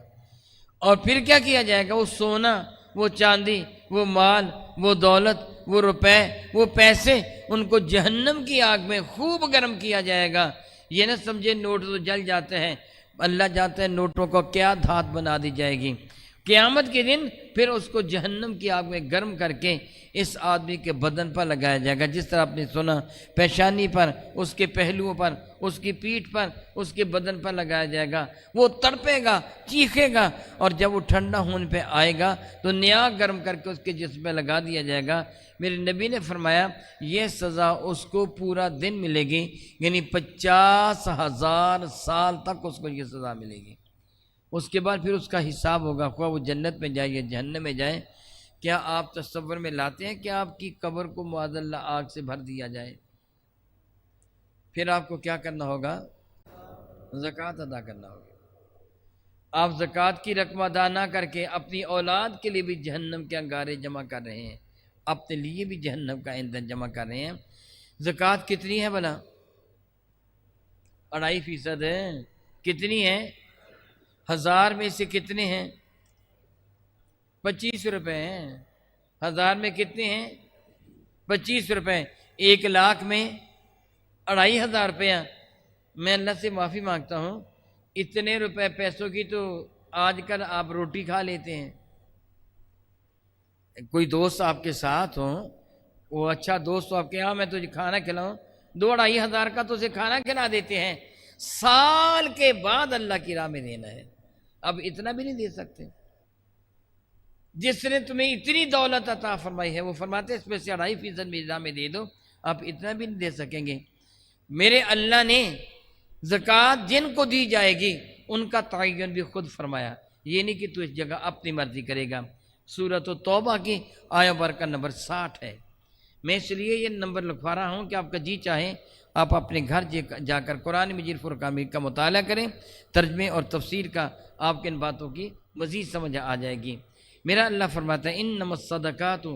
اور پھر کیا کیا جائے گا؟ وہ سونا، وہ چاندی، وہ مال، وہ دولت، وہ روپے، وہ پیسے، ان کو جہنم کی آگ میں خوب گرم کیا جائے گا۔ یہ نہ سمجھے نوٹ تو جل جاتے ہیں، اللہ جانتا ہے نوٹوں کو کیا دھات بنا دی جائے گی۔ قیامت کے دن پھر اس کو جہنم کی آگ میں گرم کر کے اس آدمی کے بدن پر لگایا جائے گا، جس طرح آپ نے سنا پیشانی پر، اس کے پہلوؤں پر، اس کی پیٹھ پر، اس کے بدن پر لگایا جائے گا۔ وہ تڑپے گا، چیخے گا، اور جب وہ ٹھنڈا ہونے پہ آئے گا تو نیا گرم کر کے اس کے جسم پہ لگا دیا جائے گا۔ میرے نبی نے فرمایا یہ سزا اس کو پورا دن ملے گی، یعنی 50,000 سال تک اس کو یہ سزا ملے گی۔ اس کے بعد پھر اس کا حساب ہوگا، خواہ وہ جنت میں جائے یا جہنم میں جائے۔ کیا آپ تصور میں لاتے ہیں کہ آپ کی قبر کو معاذ اللہ آگ سے بھر دیا جائے؟ پھر آپ کو کیا کرنا ہوگا؟ زکوٰۃ ادا کرنا ہوگا۔ آپ زکوٰۃ کی رقم ادا نہ کر کے اپنی اولاد کے لیے بھی جہنم کے انگارے جمع کر رہے ہیں، اپنے لیے بھی جہنم کا ایندھن جمع کر رہے ہیں۔ زکوٰۃ کتنی ہے بھلا؟ 2.5% ہے۔ کتنی ہے؟ 1000 میں سے کتنے ہیں؟ 25 روپے ہیں۔ 1000 میں کتنے ہیں؟ 25 روپے۔ 1 لاکھ میں 2500 روپیہ۔ میں اللہ سے معافی مانگتا ہوں، اتنے روپے پیسوں کی تو آج کل آپ روٹی کھا لیتے ہیں۔ کوئی دوست آپ کے ساتھ ہوں، وہ اچھا دوست ہو آپ کے، ہاں میں تجھے کھانا کھلاؤں، 2-2.5 کا تو اسے کھانا کھلا دیتے ہیں، سال کے بعد اللہ کی راہ میں دینا ہے۔ اب اتنا بھی نہیں دے سکتے۔ جس نے تمہیں اتنی دولت عطا فرمائی ہے وہ فرماتے ہیں اس میں سے 2.5% میری راہ میں دے دو، آپ اتنا بھی نہیں دے سکیں گے؟ میرے اللہ نے زکوٰۃ جن کو دی جائے گی ان کا تعین بھی خود فرمایا، یہ نہیں کہ تو اس جگہ اپنی مرضی کرے گا۔ سورۃ توبہ کی آیت برکہ نمبر 60 ہے۔ میں اس لیے یہ نمبر لکھوا رہا ہوں کہ آپ کا جی چاہے آپ اپنے گھر جا کر قرآن مجید فرقان کا مطالعہ کریں، ترجمے اور تفسیر کا، آپ کے ان باتوں کی مزید سمجھ آ جائے گی۔ میرا اللہ فرماتا ہے انما الصدقات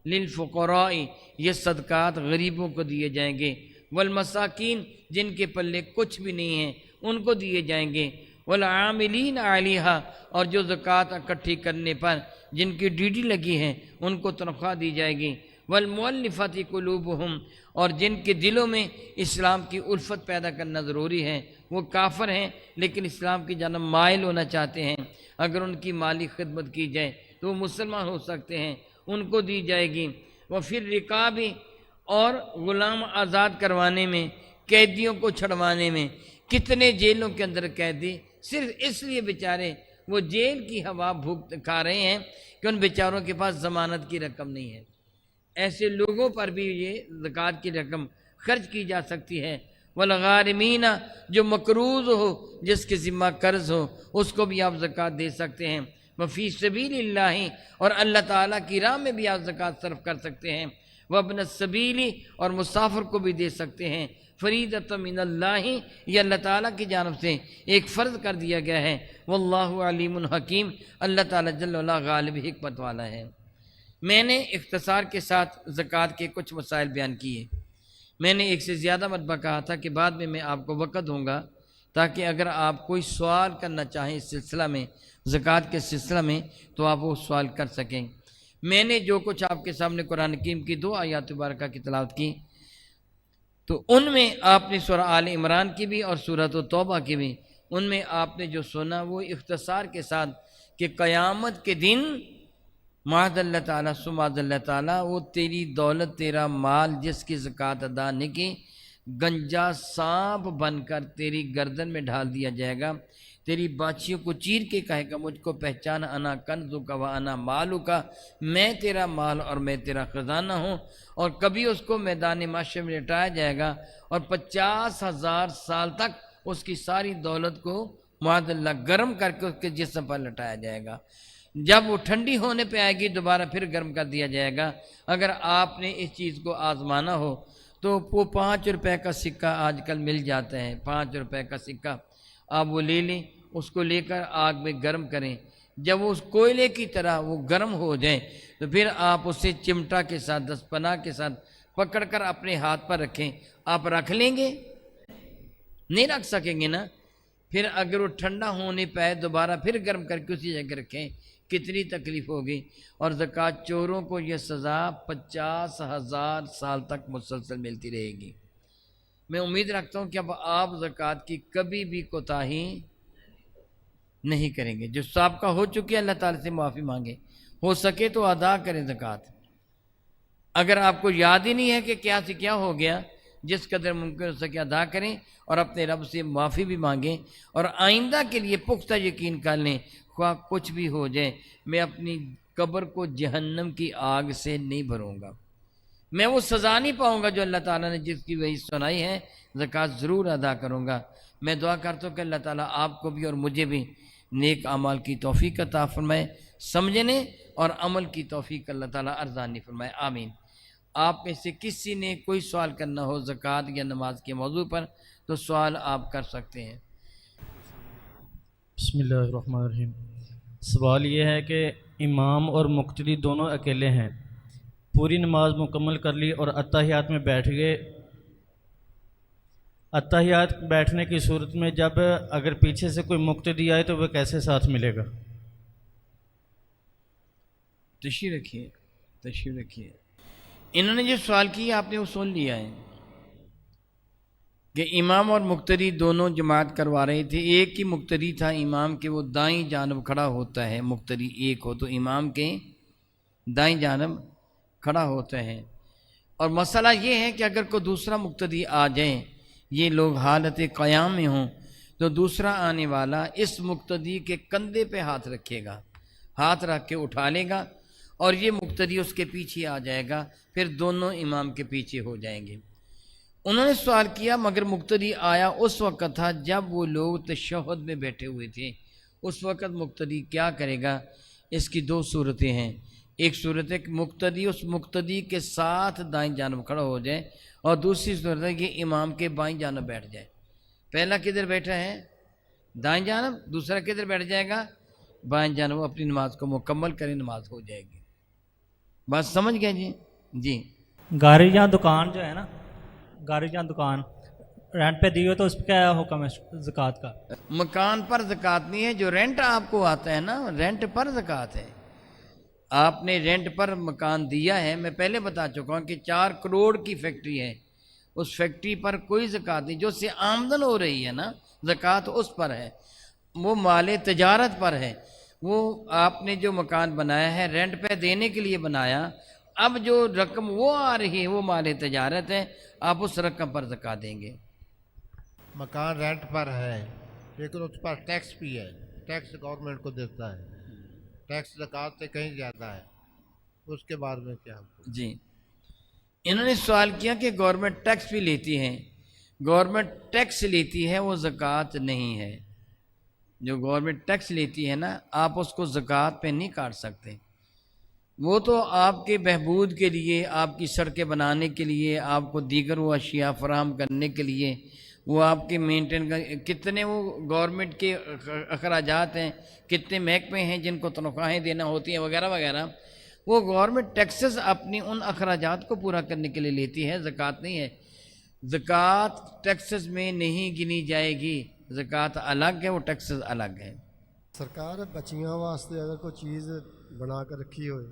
للفقراء، یہ صدقات غریبوں کو دیے جائیں گے، والمساکین، جن کے پلے کچھ بھی نہیں ہیں ان کو دیے جائیں گے، والعاملین علیہا، اور جو زکوٰۃ اکٹھی کرنے پر جن کی ڈیوٹی لگی ہے ان کو تنخواہ دی جائے گی، والمؤلفۃ قلوبہم، اور جن کے دلوں میں اسلام کی الفت پیدا کرنا ضروری ہے، وہ کافر ہیں لیکن اسلام کی جانب مائل ہونا چاہتے ہیں، اگر ان کی مالی خدمت کی جائے تو وہ مسلمان ہو سکتے ہیں، ان کو دی جائے گی۔ وفی الرقاب، اور غلام آزاد کروانے میں، قیدیوں کو چھڑوانے میں، کتنے جیلوں کے اندر قیدی صرف اس لیے بیچارے وہ جیل کی ہوا بھوک کھا رہے ہیں کہ ان بیچاروں کے پاس ضمانت کی رقم نہیں ہے، ایسے لوگوں پر بھی یہ زکوٰۃ کی رقم خرچ کی جا سکتی ہے۔ والغارمین، جو مقروض ہو، جس کے ذمہ قرض ہو، اس کو بھی آپ زکوٰۃ دے سکتے ہیں۔ وفی سبیل اللہ، اور اللہ تعالیٰ کی راہ میں بھی آپ زکوٰۃ صرف کر سکتے ہیں۔ وابن السبیل، اور مسافر کو بھی دے سکتے ہیں۔ فریضۃ من اللہ، یہ اللہ تعالیٰ کی جانب سے ایک فرض کر دیا گیا ہے۔ واللہ علیم حکیم، اللہ تعالیٰ جل وعلا غالب حکمت والا ہے۔ میں نے اختصار کے ساتھ زکوٰۃ کے کچھ مسائل بیان کیے، میں نے ایک سے زیادہ مرتبہ کہا تھا کہ بعد میں آپ کو وقت دوں گا تاکہ اگر آپ کوئی سوال کرنا چاہیں اس سلسلہ میں، زکوٰۃ کے سلسلہ میں، تو آپ وہ سوال کر سکیں۔ میں نے جو کچھ آپ کے سامنے قرآن حکیم کی 2 آیات مبارکہ کی تلاوت کی، تو ان میں آپ نے سورہ آل عمران کی بھی اور سورۃ توبہ کی بھی، ان میں آپ نے جو سنا وہ اختصار کے ساتھ کہ قیامت کے دن معاذ اللہ تعالیٰ سمعاذ اللہ تعالیٰ، وہ تیری دولت، تیرا مال جس کی زکوٰۃ ادا نہیں کی، گنجا سانپ بن کر تیری گردن میں ڈال دیا جائے گا، تیری باچھیوں کو چیر کے کہے گا مجھ کو پہچان، انا کنزک و انا مالک، میں تیرا مال اور میں تیرا خزانہ ہوں، اور کبھی اس کو میدان محشر میں لٹایا جائے گا اور 50,000 سال تک اس کی ساری دولت کو معاذ اللہ گرم کر کے اس کے جسم پر لٹایا جائے گا، جب وہ ٹھنڈی ہونے پہ آئے گی دوبارہ پھر گرم کر دیا جائے گا۔ اگر آپ نے اس چیز کو آزمانا ہو تو وہ 5 روپے کا سکہ آج کل مل جاتا ہے، 5 روپے کا سکہ آپ وہ لے لیں، اس کو لے کر آگ میں گرم کریں، جب وہ اس کوئلے کی طرح وہ گرم ہو جائیں تو پھر آپ اسے چمٹا کے ساتھ، دستپناہ کے ساتھ پکڑ کر اپنے ہاتھ پر رکھیں۔ آپ رکھ لیں گے؟ نہیں رکھ سکیں گے نا، پھر اگر وہ ٹھنڈا ہونے پہ آئے دوبارہ پھر گرم کر کے اسی جگہ رکھیں، کتنی تکلیف ہوگی۔ اور زکوٰۃ چوروں کو یہ سزا 50,000 سال تک مسلسل ملتی رہے گی۔ میں امید رکھتا ہوں کہ اب آپ زکوٰۃ کی کبھی بھی کوتاہی نہیں کریں گے۔ جو سابقہ ہو چکی ہے اللہ تعالیٰ سے معافی مانگیں، ہو سکے تو ادا کریں زکوٰۃ۔ اگر آپ کو یاد ہی نہیں ہے کہ کیا سے کیا ہو گیا، جس قدر ممکن ہو سکے ادا کریں اور اپنے رب سے معافی بھی مانگیں، اور آئندہ کے لیے پختہ یقین کر لیں خواہ کچھ بھی ہو جائے، میں اپنی قبر کو جہنم کی آگ سے نہیں بھروں گا، میں وہ سزا نہیں پاؤں گا جو اللہ تعالیٰ نے جس کی وحی سنائی ہے، زکوٰۃ ضرور ادا کروں گا۔ میں دعا کرتا ہوں کہ اللہ تعالیٰ آپ کو بھی اور مجھے بھی نیک اعمال کی توفیق عطا فرمائے، سمجھنے اور عمل کی توفیق اللہ تعالیٰ ارزانی فرمائے، آمین۔ آپ میں سے کسی نے کوئی سوال کرنا ہو زکوٰۃ یا نماز کے موضوع پر تو سوال آپ کر سکتے ہیں۔ بسم اللہ الرحمن الرحیم۔ سوال یہ ہے کہ امام اور مقتدی دونوں اکیلے ہیں، پوری نماز مکمل کر لی اور اتحیات میں بیٹھ گئے، اتحیات بیٹھنے کی صورت میں جب اگر پیچھے سے کوئی مقتدی آئے تو وہ کیسے ساتھ ملے گا؟ تشریف رکھیے۔ انہوں نے جو سوال کیا آپ نے وہ سن لیا ہے کہ امام اور مقتدی دونوں جماعت کروا رہے تھے، ایک ہی مقتدی تھا امام کے، وہ دائیں جانب کھڑا ہوتا ہے، مقتدی ایک ہو تو امام کے دائیں جانب کھڑا ہوتا ہے، اور مسئلہ یہ ہے کہ اگر کوئی دوسرا مقتدی آ جائے، یہ لوگ حالت قیام میں ہوں، تو دوسرا آنے والا اس مقتدی کے کندھے پہ ہاتھ رکھے گا، ہاتھ رکھ کے اٹھا لے گا اور یہ مقتدی اس کے پیچھے آ جائے گا، پھر دونوں امام کے پیچھے ہو جائیں گے۔ انہوں نے سوال کیا مگر مقتدی آیا اس وقت تھا جب وہ لوگ تشہد میں بیٹھے ہوئے تھے، اس وقت مقتدی کیا کرے گا؟ اس کی دو صورتیں ہیں۔ ایک صورت ہے کہ مقتدی اس مقتدی کے ساتھ دائیں جانب کھڑا ہو جائے، اور دوسری صورت ہے کہ امام کے بائیں جانب بیٹھ جائے۔ پہلا کدھر بیٹھا ہے؟ دائیں جانب، دوسرا کدھر بیٹھ جائے گا؟ بائیں جانب، اپنی نماز کو مکمل کرے، نماز ہو جائے گی۔ بات سمجھ گئے جی؟ جی۔ گاڑی جہاں دکان جو ہے نا، گاڑی جہاں دکان رینٹ پہ دی ہو تو اس پہ کیا حکم ہے زکوٰۃ کا؟ مکان پر زکوٰۃ نہیں ہے، جو رینٹ آپ کو آتا ہے نا، رینٹ پر زکوٰۃ ہے۔ آپ نے رینٹ پر مکان دیا ہے، میں پہلے بتا چکا ہوں کہ 4 کروڑ کی فیکٹری ہے، اس فیکٹری پر کوئی زکوٰۃ نہیں، جو اس سے آمدن ہو رہی ہے نا، زکوٰۃ اس پر ہے، وہ مال تجارت پر ہے۔ وہ آپ نے جو مکان بنایا ہے رینٹ پہ دینے کے لیے بنایا، اب جو رقم وہ آ رہی ہے وہ مال تجارت ہے، آپ اس رقم پر زکوٰۃ دیں گے۔ مکان رینٹ پر ہے لیکن اس پر ٹیکس بھی ہے، ٹیکس گورنمنٹ کو دیتا ہے، ٹیکس زکوٰۃ سے کہیں زیادہ ہے، اس کے بارے میں کیا؟ جی، انہوں نے سوال کیا کہ گورنمنٹ ٹیکس بھی لیتی ہے، گورنمنٹ ٹیکس لیتی ہے وہ زکوٰۃ نہیں ہے۔ جو گورنمنٹ ٹیکس لیتی ہے نا، آپ اس کو زکوٰۃ پہ نہیں کاٹ سکتے، وہ تو آپ کے بہبود کے لیے، آپ کی سڑکیں بنانے کے لیے، آپ کو دیگر وہ اشیاء فراہم کرنے کے لیے، وہ آپ کے مینٹین کا کتنے وہ گورنمنٹ کے اخراجات ہیں، کتنے محکمے ہیں جن کو تنخواہیں دینا ہوتی ہیں وغیرہ وغیرہ، وہ گورنمنٹ ٹیکسز اپنی ان اخراجات کو پورا کرنے کے لیے لیتی ہے، زکوٰۃ نہیں ہے۔ زکوٰۃ ٹیکسز میں نہیں گنی جائے گی، زکوٰۃ الگ ہے، وہ ٹیکسز الگ ہے۔ سرکار بچیاں واسطے اگر کوئی چیز بنا کے رکھی ہوئے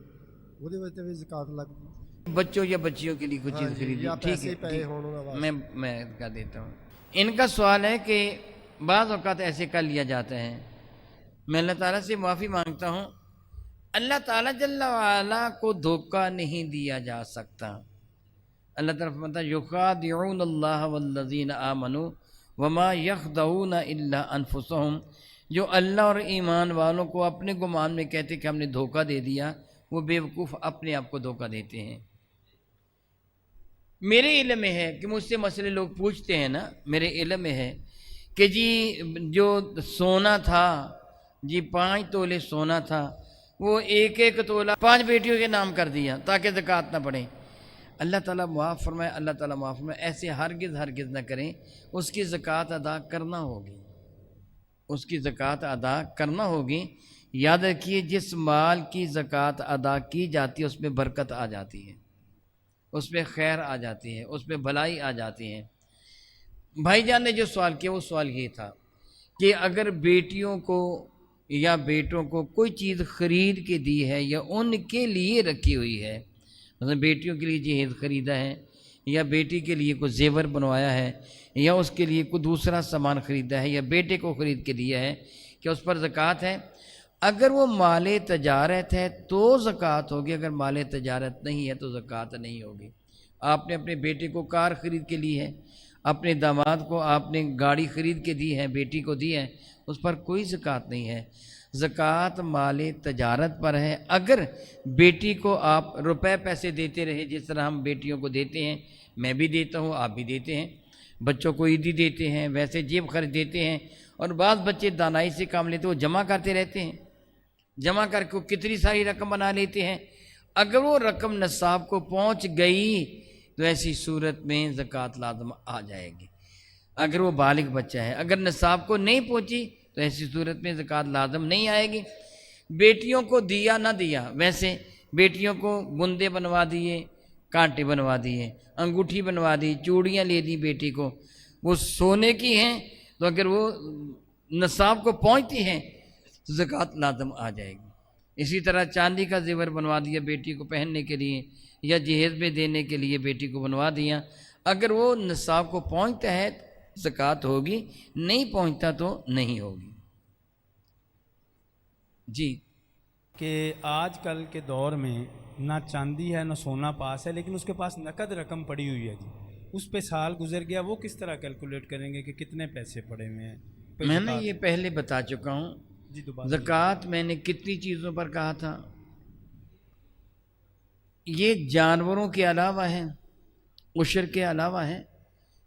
وہ بھی زکوٰۃ لگ بچوں یا بچیوں کے لیے کچھ چیز خریدی، ٹھیک ہے، میں کر دیتا ہوں۔ ان کا سوال ہے کہ بعض اوقات ایسے کر لیا جاتا ہے، میں اللہ تعالیٰ سے معافی مانگتا ہوں، اللہ تعالیٰ جل وعلا کو دھوکہ نہیں دیا جا سکتا۔ اللہ تعالیٰ فرماتا ہے یخادعون اللہ والذین آمنوا وما یخدعون الا انفسهم، جو اللہ اور ایمان والوں کو اپنے گمان میں کہتے کہ ہم نے دھوکہ دے دیا، وہ بے وقوف اپنے آپ کو دھوکہ دیتے ہیں۔ میرے علم میں ہے کہ مجھ سے مسئلے لوگ پوچھتے ہیں نا، میرے علم میں ہے کہ جی جو سونا تھا، جی 5 تولے سونا تھا، وہ 1 تولہ 5 بیٹیوں کے نام کر دیا تاکہ زکوٰۃ نہ پڑے۔ اللہ تعالیٰ معاف فرمائے، اللہ تعالیٰ معاف فرمائے، ایسے ہرگز نہ کریں، اس کی زکوٰۃ ادا کرنا ہوگی، اس کی زکوٰۃ ادا کرنا ہوگی۔ یاد رکھیے جس مال کی زکوٰۃ ادا کی جاتی ہے اس میں برکت آ جاتی ہے، اس میں خیر آ جاتی ہے، اس میں بھلائی آ جاتی ہے۔ بھائی جان نے جو سوال کیا وہ سوال یہ تھا کہ اگر بیٹیوں کو یا بیٹوں کو کوئی چیز خرید کے دی ہے یا ان کے لیے رکھی ہوئی ہے، مثلا بیٹیوں کے لیے جہیز خریدا ہے یا بیٹی کے لیے کوئی زیور بنوایا ہے یا اس کے لیے کوئی دوسرا سامان خریدا ہے یا بیٹے کو خرید کے دیا ہے، کہ اس پر زکوٰۃ ہے؟ اگر وہ مال تجارت ہے تو زکوٰۃ ہوگی، اگر مال تجارت نہیں ہے تو زکوٰۃ نہیں ہوگی۔ آپ نے اپنے بیٹے کو کار خرید کے لی ہے، اپنے داماد کو آپ نے گاڑی خرید کے دی ہے، بیٹی کو دی ہے، اس پر کوئی زکوٰۃ نہیں ہے۔ زکوٰۃ مال تجارت پر ہے۔ اگر بیٹی کو آپ روپے پیسے دیتے رہے جس طرح ہم بیٹیوں کو دیتے ہیں، میں بھی دیتا ہوں، آپ بھی دیتے ہیں، بچوں کو عیدی دیتے ہیں، ویسے جیب خرچ دیتے ہیں، اور بعض بچے دانائی سے کام لیتے ہیں، وہ جمع کرتے رہتے ہیں، جمع کر کے کتنی ساری رقم بنا لیتے ہیں۔ اگر وہ رقم نصاب کو پہنچ گئی تو ایسی صورت میں زکوٰۃ لازم آ جائے گی، اگر وہ بالغ بچہ ہے۔ اگر نصاب کو نہیں پہنچی تو ایسی صورت میں زکوٰۃ لازم نہیں آئے گی۔ بیٹیوں کو دیا نہ دیا، ویسے بیٹیوں کو بندے بنوا دیے، کانٹے بنوا دیے، انگوٹھی بنوا دی، چوڑیاں لے دی بیٹی کو، وہ سونے کی ہیں تو اگر وہ نصاب کو پہنچتی ہیں تو زکوٰۃ لازم آ جائے گی۔ اسی طرح چاندی کا زیور بنوا دیا بیٹی کو پہننے کے لیے یا جہیز میں دینے کے لیے بیٹی کو بنوا دیا، اگر وہ نصاب کو پہنچتا ہے زکوٰۃ ہوگی، نہیں پہنچتا تو نہیں ہوگی۔ جی، کہ آج کل کے دور میں نہ چاندی ہے نہ سونا پاس ہے، لیکن اس کے پاس نقد رقم پڑی ہوئی ہے جی، اس پہ سال گزر گیا، وہ کس طرح کیلکولیٹ کریں گے کہ کتنے پیسے پڑے ہوئے ہیں؟ میں نے یہ پہلے بتا چکا ہوں۔ جی، دوبارہ زکوٰۃ میں نے کتنی چیزوں پر کہا تھا؟ یہ جانوروں کے علاوہ ہے، عشر کے علاوہ ہے،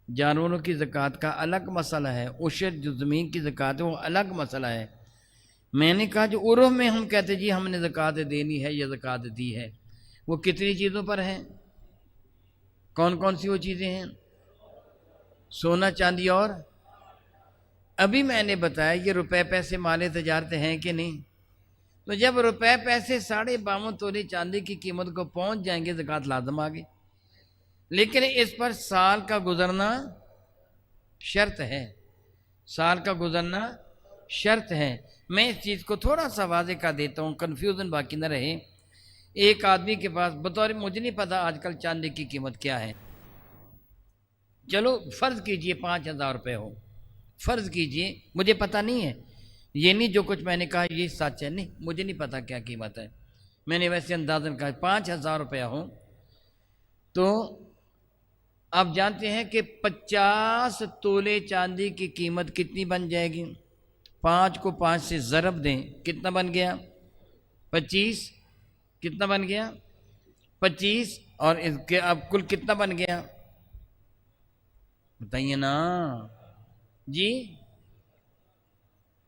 جانوروں کی زکوٰۃ کا الگ مسئلہ ہے، عشر جو زمین کی زکوٰۃ ہے وہ الگ مسئلہ ہے۔ میں نے کہا جو عرف میں ہم کہتے جی ہم نے زکوٰۃ دینی ہے یا زکوٰۃ دی ہے، وہ کتنی چیزوں پر ہیں؟ کون کون سی وہ چیزیں ہیں؟ سونا چاندی، اور ابھی میں نے بتایا یہ روپے پیسے مال تجارت ہیں کہ نہیں؟ تو جب روپے پیسے 52.5 تولے چاندی کی قیمت کو پہنچ جائیں گے زکوٰۃ لازم آ گئی، لیکن اس پر سال کا گزرنا شرط ہے، سال کا گزرنا شرط ہے۔ میں اس چیز کو تھوڑا سا واضح کر دیتا ہوں، کنفیوژن باقی نہ رہے۔ ایک آدمی کے پاس بطور، مجھے نہیں پتا آج کل چاندی کی قیمت کیا ہے، چلو فرض کیجئے 5,000 روپے ہو، فرض کیجئے، مجھے پتہ نہیں ہے، یہ نہیں جو کچھ میں نے کہا یہ سچ ہے، نہیں مجھے نہیں پتا کیا قیمت ہے، میں نے ویسے اندازاً کہا 5,000 روپیہ ہو تو آپ جانتے ہیں کہ 50 تولے چاندی کی قیمت کتنی بن جائے گی؟ 5 کو 5 سے ضرب دیں، کتنا بن گیا؟ 25۔ کتنا بن گیا؟ 25۔ اور اس کے اب کل کتنا بن گیا بتائیے نا جی؟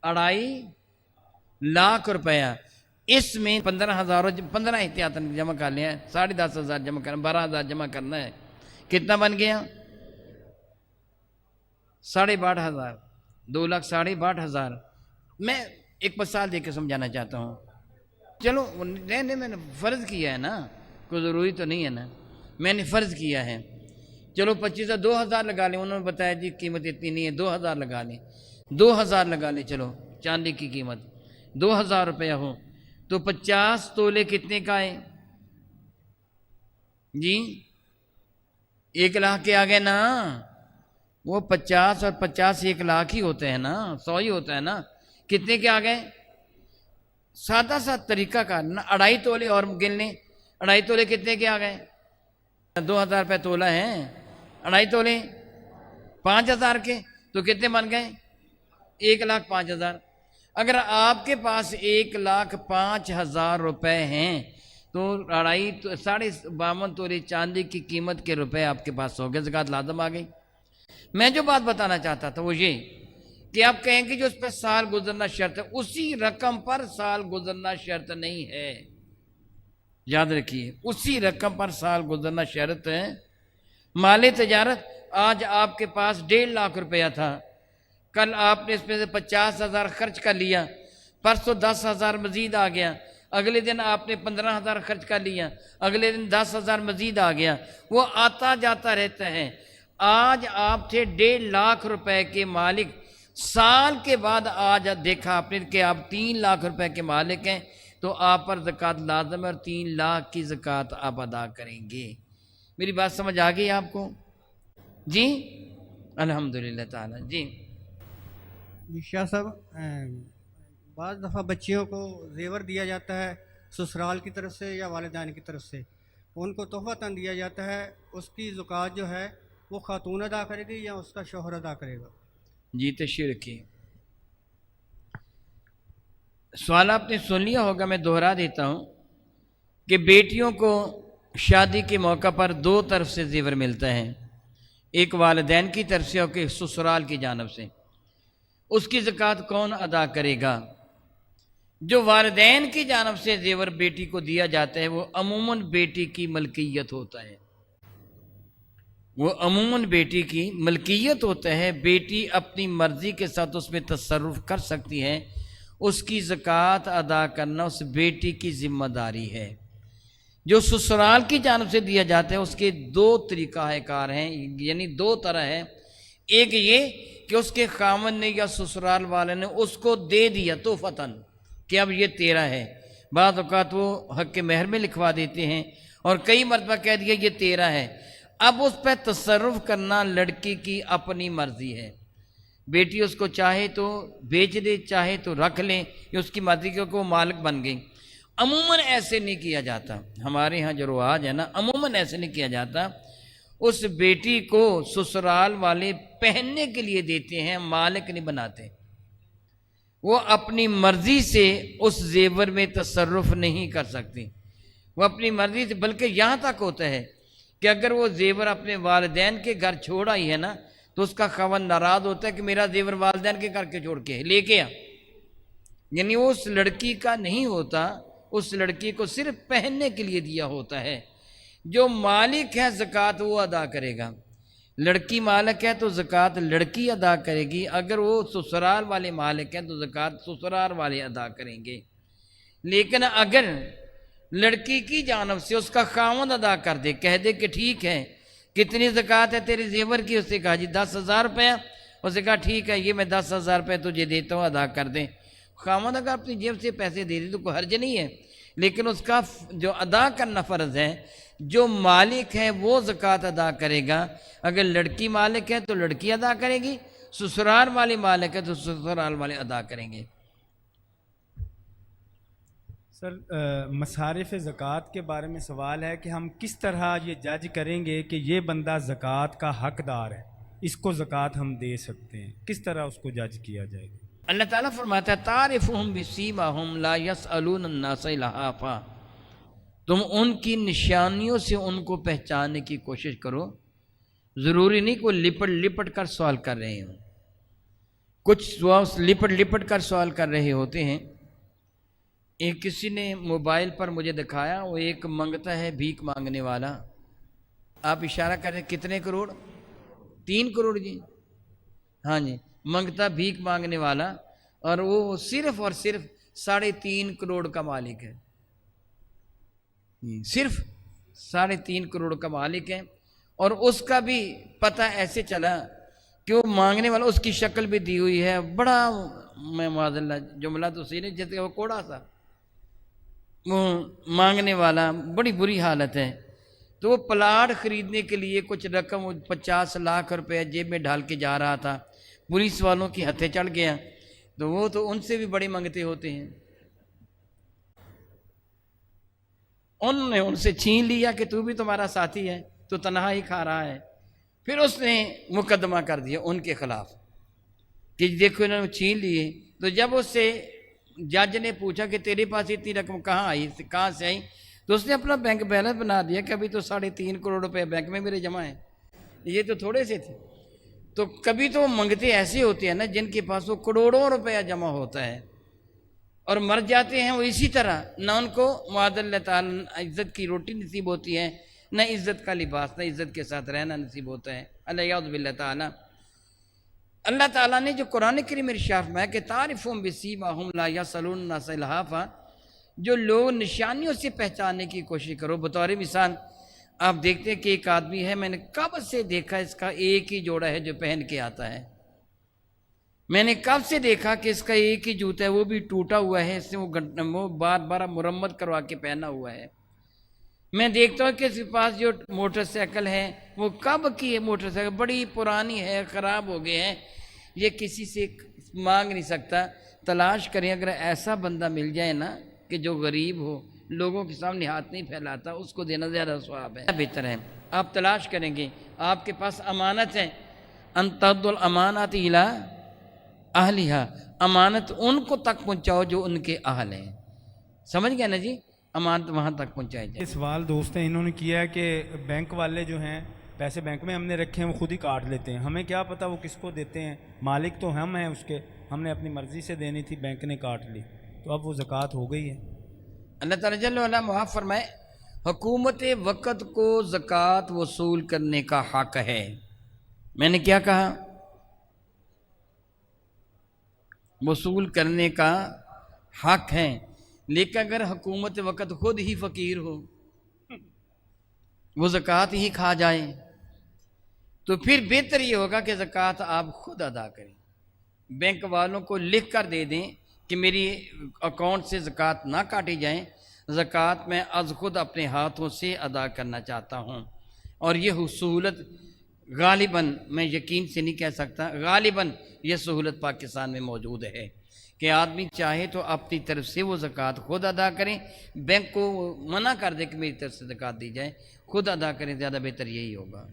2.5 لاکھ روپیہ۔ اس میں 15,000 احتیاطاً جمع کر لیا، 10,500 جمع کرنا، 12,000 جمع کرنا ہے، کتنا بن گیا؟ 62,500، 2,62,000۔ میں ایک مثال دے کے سمجھانا چاہتا ہوں، چلو نہیں میں نے فرض کیا ہے نا، کوئی ضروری تو نہیں ہے نا، میں نے فرض کیا ہے، چلو 25 سے 2,000 لگا لیں، انہوں نے بتایا جی قیمت اتنی نہیں ہے، 2,000 لگا لیں، 2,000 لگا لیں، چلو چاندی کی قیمت 2,000 روپیہ ہو تو 50 تولے کتنے کا ہے جی؟ 1 لاکھ کے آگے نا، وہ 50 اور 50 1 لاکھ ہی ہوتے ہیں نا، 100 ہی ہوتا ہے نا، کتنے کے آگے؟ سادہ سا طریقہ کار نا، 2.5 تولے اور گن لیں، 2.5 تولے کتنے کے آگئے؟ 2,000 روپے تولہ ہیں، 2.5 تولے 5,000 کے تو کتنے بن گئے؟ 1,05,000۔ اگر آپ کے پاس 1,05,000 روپے ہیں تو 52.5 تولے چاندی کی قیمت کے روپے آپ کے پاس ہو گئے، زکوٰۃ لازم آ گئی۔ میں جو بات بتانا چاہتا تھا وہ یہ کہ آپ کہیں گے جو اس پہ سال گزرنا شرط ہے، اسی رقم پر سال گزرنا شرط نہیں ہے، یاد رکھیے، اسی رقم پر سال گزرنا شرط ہے۔ مال تجارت آج آپ کے پاس 1.5 لاکھ روپیہ تھا، کل آپ نے اس میں سے 50,000 خرچ کر لیا، پرسوں 10,000 مزید آ گیا، اگلے دن آپ نے 15,000 خرچ کر لیا، اگلے دن 10,000 مزید آ گیا، وہ آتا جاتا رہتا ہے۔ آج آپ تھے 1.5 لاکھ روپے کے مالک، سال کے بعد آج دیکھا آپ نے کہ آپ 3 لاکھ روپے کے مالک ہیں، تو آپ پر زکوٰۃ لازم ہے اور 3 لاکھ کی زکوٰۃ آپ ادا کریں گے۔ میری بات سمجھ آ گئی آپ کو جی؟ الحمدللہ تعالی جی۔ شاہ صاحب، بعض دفعہ بچیوں کو زیور دیا جاتا ہے سسرال کی طرف سے یا والدین کی طرف سے، ان کو تحفۃً دیا جاتا ہے، اس کی زکوٰۃ جو ہے وہ خاتون ادا کرے گی یا اس کا شوہر ادا کرے گا؟ جی تشریح رکھیے۔ سوال آپ نے سن لیا ہوگا، میں دہرا دیتا ہوں کہ بیٹیوں کو شادی کے موقع پر 2 طرف سے زیور ملتا ہے، ایک والدین کی طرف سے اور ایک سسرال کی جانب سے۔ اس کی زکوٰۃ کون ادا کرے گا؟ جو والدین کی جانب سے زیور بیٹی کو دیا جاتا ہے وہ عموماً بیٹی کی ملکیت ہوتا ہے، وہ عموماً بیٹی کی ملکیت ہوتا ہے، بیٹی اپنی مرضی کے ساتھ اس میں تصرف کر سکتی ہے، اس کی زکوٰۃ ادا کرنا اس بیٹی کی ذمہ داری ہے۔ جو سسرال کی جانب سے دیا جاتا ہے اس کے 2 طریقہ کار ہیں، یعنی 2 طرح ہے۔ ایک یہ کہ اس کے خاوند نے یا سسرال والے نے اس کو دے دیا تحفتاً کہ اب یہ تیرا ہے، بعض اوقات وہ حق مہر میں لکھوا دیتے ہیں اور کئی مرتبہ کہہ دیا یہ تیرا ہے۔ اب اس پہ تصرف کرنا لڑکی کی اپنی مرضی ہے، بیٹی اس کو چاہے تو بیچ دے چاہے تو رکھ لیں، یہ اس کی مرضی کیونکہ وہ مالک بن گئی۔ عموماً ایسے نہیں کیا جاتا، ہمارے ہاں جو رواج ہے نا، عموماً ایسے نہیں کیا جاتا۔ اس بیٹی کو سسرال والے پہننے کے لیے دیتے ہیں، مالک نہیں بناتے، وہ اپنی مرضی سے اس زیور میں تصرف نہیں کر سکتی، وہ اپنی مرضی سے، بلکہ یہاں تک ہوتا ہے کہ اگر وہ زیور اپنے والدین کے گھر چھوڑ آئی ہے نا تو اس کا خاوند ناراض ہوتا ہے کہ میرا زیور والدین کے گھر کے چھوڑ کے لے کے آ، یعنی وہ اس لڑکی کا نہیں ہوتا، اس لڑکی کو صرف پہننے کے لیے دیا ہوتا ہے۔ جو مالک ہے زکوٰۃ وہ ادا کرے گا، لڑکی مالک ہے تو زکوٰۃ لڑکی ادا کرے گی، اگر وہ سسرال والے مالک ہیں تو زکوٰۃ سسرال والے ادا کریں گے۔ لیکن اگر لڑکی کی جانب سے اس کا خاوند ادا کر دے، کہہ دے کہ ٹھیک ہے کتنی زکوٰۃ ہے تیرے زیور کی، اس نے کہا جی 10,000 روپیہ، اس نے کہا ٹھیک ہے یہ میں 10,000 روپے تجھے دیتا ہوں، ادا کر دیں۔ خاوند اگر اپنی جیب سے پیسے دے دے تو کوئی حرج نہیں ہے، لیکن اس کا جو ادا کرنا فرض ہے، جو مالک ہے وہ زکوٰۃ ادا کرے گا۔ اگر لڑکی مالک ہے تو لڑکی ادا کرے گی، سسرال والے مالک ہے تو سسرال والے ادا کریں گے۔ سر مصارف زکوٰۃ کے بارے میں سوال ہے کہ ہم کس طرح یہ جج کریں گے کہ یہ بندہ زکوٰۃ کا حقدار ہے، اس کو زکوٰۃ ہم دے سکتے ہیں، کس طرح اس کو جج کیا جائے گا؟ اللہ تعالیٰ فرماتا ہے تعرفہم بسیماہم لا یسألون الناس الہافا، تم ان کی نشانیوں سے ان کو پہچاننے کی کوشش کرو، ضروری نہیں کہ وہ لپٹ لپٹ کر سوال کر رہے ہوں، کچھ لپٹ لپٹ کر سوال کر رہے ہوتے ہیں۔ ایک کسی نے موبائل پر مجھے دکھایا، وہ ایک منگتا ہے بھیک مانگنے والا، آپ اشارہ کر رہے ہیں کتنے کروڑ؟ 3 کروڑ جی، ہاں جی، منگتا بھیک مانگنے والا، اور وہ صرف اور صرف 3.5 کروڑ کا مالک ہے، صرف 3.5 کروڑ کا مالک ہے، اور اس کا بھی پتہ ایسے چلا کہ وہ مانگنے والا، اس کی شکل بھی دی ہوئی ہے، بڑا میں معاذ اللہ جملہ تو صحیح نہیں، جیسے وہ کوڑا سا، وہ مانگنے والا بڑی بری حالت ہے۔ تو وہ پلاٹ خریدنے کے لیے کچھ رقم 50 لاکھ روپے جیب میں ڈال کے جا رہا تھا، پولیس والوں کی ہتھے چڑھ گیا، تو وہ تو ان سے بھی بڑے منگتے ہوتے ہیں، انہوں نے ان سے چھین لیا کہ تو بھی تمہارا ساتھی ہے، تو تنہا ہی کھا رہا ہے۔ پھر اس نے مقدمہ کر دیا ان کے خلاف کہ دیکھو انہوں نے چھین لیے۔ تو جب اس سے جج نے پوچھا کہ تیرے پاس اتنی رقم کہاں آئی، کہاں سے آئی، تو اس نے اپنا بینک بیلنس بنا دیا کہ ابھی تو 3.5 کروڑ روپے بینک میں میرے جمع ہیں، یہ تو تھوڑے سے تھے۔ تو کبھی تو وہ منگتے ایسے ہوتے ہیں نا جن کے پاس وہ کروڑوں روپیہ جمع ہوتا ہے اور مر جاتے ہیں وہ اسی طرح، نہ ان کو معاذ اللہ تعالیٰ عزت کی روٹی نصیب ہوتی ہے، نہ عزت کا لباس، نہ عزت کے ساتھ رہنا نصیب ہوتا ہے، الیاذ باللہ تعالیٰ۔ اللہ تعالیٰ نے جو قرآن کریم میں ارشاد فرمایا کہ تعرفہم بسیماہم لا یسألون الناس الہافا، جو لوگ نشانیوں سے پہچاننے کی کوشش کرو۔ بطور مثال آپ دیکھتے ہیں کہ ایک آدمی ہے، میں نے کب سے دیکھا اس کا ایک ہی جوڑا ہے جو پہن کے آتا ہے، میں نے کب سے دیکھا کہ اس کا ایک ہی جوتا ہے، وہ بھی ٹوٹا ہوا ہے، اس نے وہ بار بار مرمت کروا کے پہنا ہوا ہے۔ میں دیکھتا ہوں کہ اس کے پاس جو موٹر سائیکل ہے وہ کب کی ہے، موٹر سائیکل بڑی پرانی ہے، خراب ہو گئے ہیں، یہ کسی سے مانگ نہیں سکتا۔ تلاش کریں، اگر ایسا بندہ مل جائے نا کہ جو غریب ہو، لوگوں کے سامنے ہاتھ نہیں پھیلاتا، اس کو دینا زیادہ ثواب ہے، بہتر ہے۔ آپ تلاش کریں گے، آپ کے پاس امانت ہے، ان تؤدوا الامانات الی اہلھا، امانت ان کو تک پہنچاؤ جو ان کے اہل ہیں، سمجھ گئے نا جی، امانت وہاں تک پہنچائی جائے۔ یہ سوال دوست ہیں، انہوں نے کیا ہے کہ بینک والے جو ہیں پیسے بینک میں ہم نے رکھے ہیں، وہ خود ہی کاٹ لیتے ہیں، ہمیں کیا پتہ وہ کس کو دیتے ہیں، مالک تو ہم ہیں اس کے، ہم نے اپنی مرضی سے دینی تھی، بینک نے کاٹ لی، تو اب وہ زکوٰۃ ہو گئی ہے۔ اللہ تعالیٰ جل وعلا معاف فرمائے، حکومت وقت کو زکوٰۃ وصول کرنے کا حق ہے۔ میں نے کیا کہا؟ وصول کرنے کا حق ہے، لیکن اگر حکومت وقت خود ہی فقیر ہو، وہ زکوٰۃ ہی کھا جائے، تو پھر بہتر یہ ہوگا کہ زکوٰۃ آپ خود ادا کریں، بینک والوں کو لکھ کر دے دیں کہ میری اکاؤنٹ سے زکوٰۃ نہ کاٹی جائیں، زکوٰۃ میں از خود اپنے ہاتھوں سے ادا کرنا چاہتا ہوں۔ اور یہ سہولت غالباً، میں یقین سے نہیں کہہ سکتا، غالباً یہ سہولت پاکستان میں موجود ہے کہ آدمی چاہے تو اپنی طرف سے وہ زکوٰۃ خود ادا کریں، بینک کو منع کر دے کہ میری طرف سے زکوٰۃ دی جائے، خود ادا کریں، زیادہ بہتر یہی ہوگا۔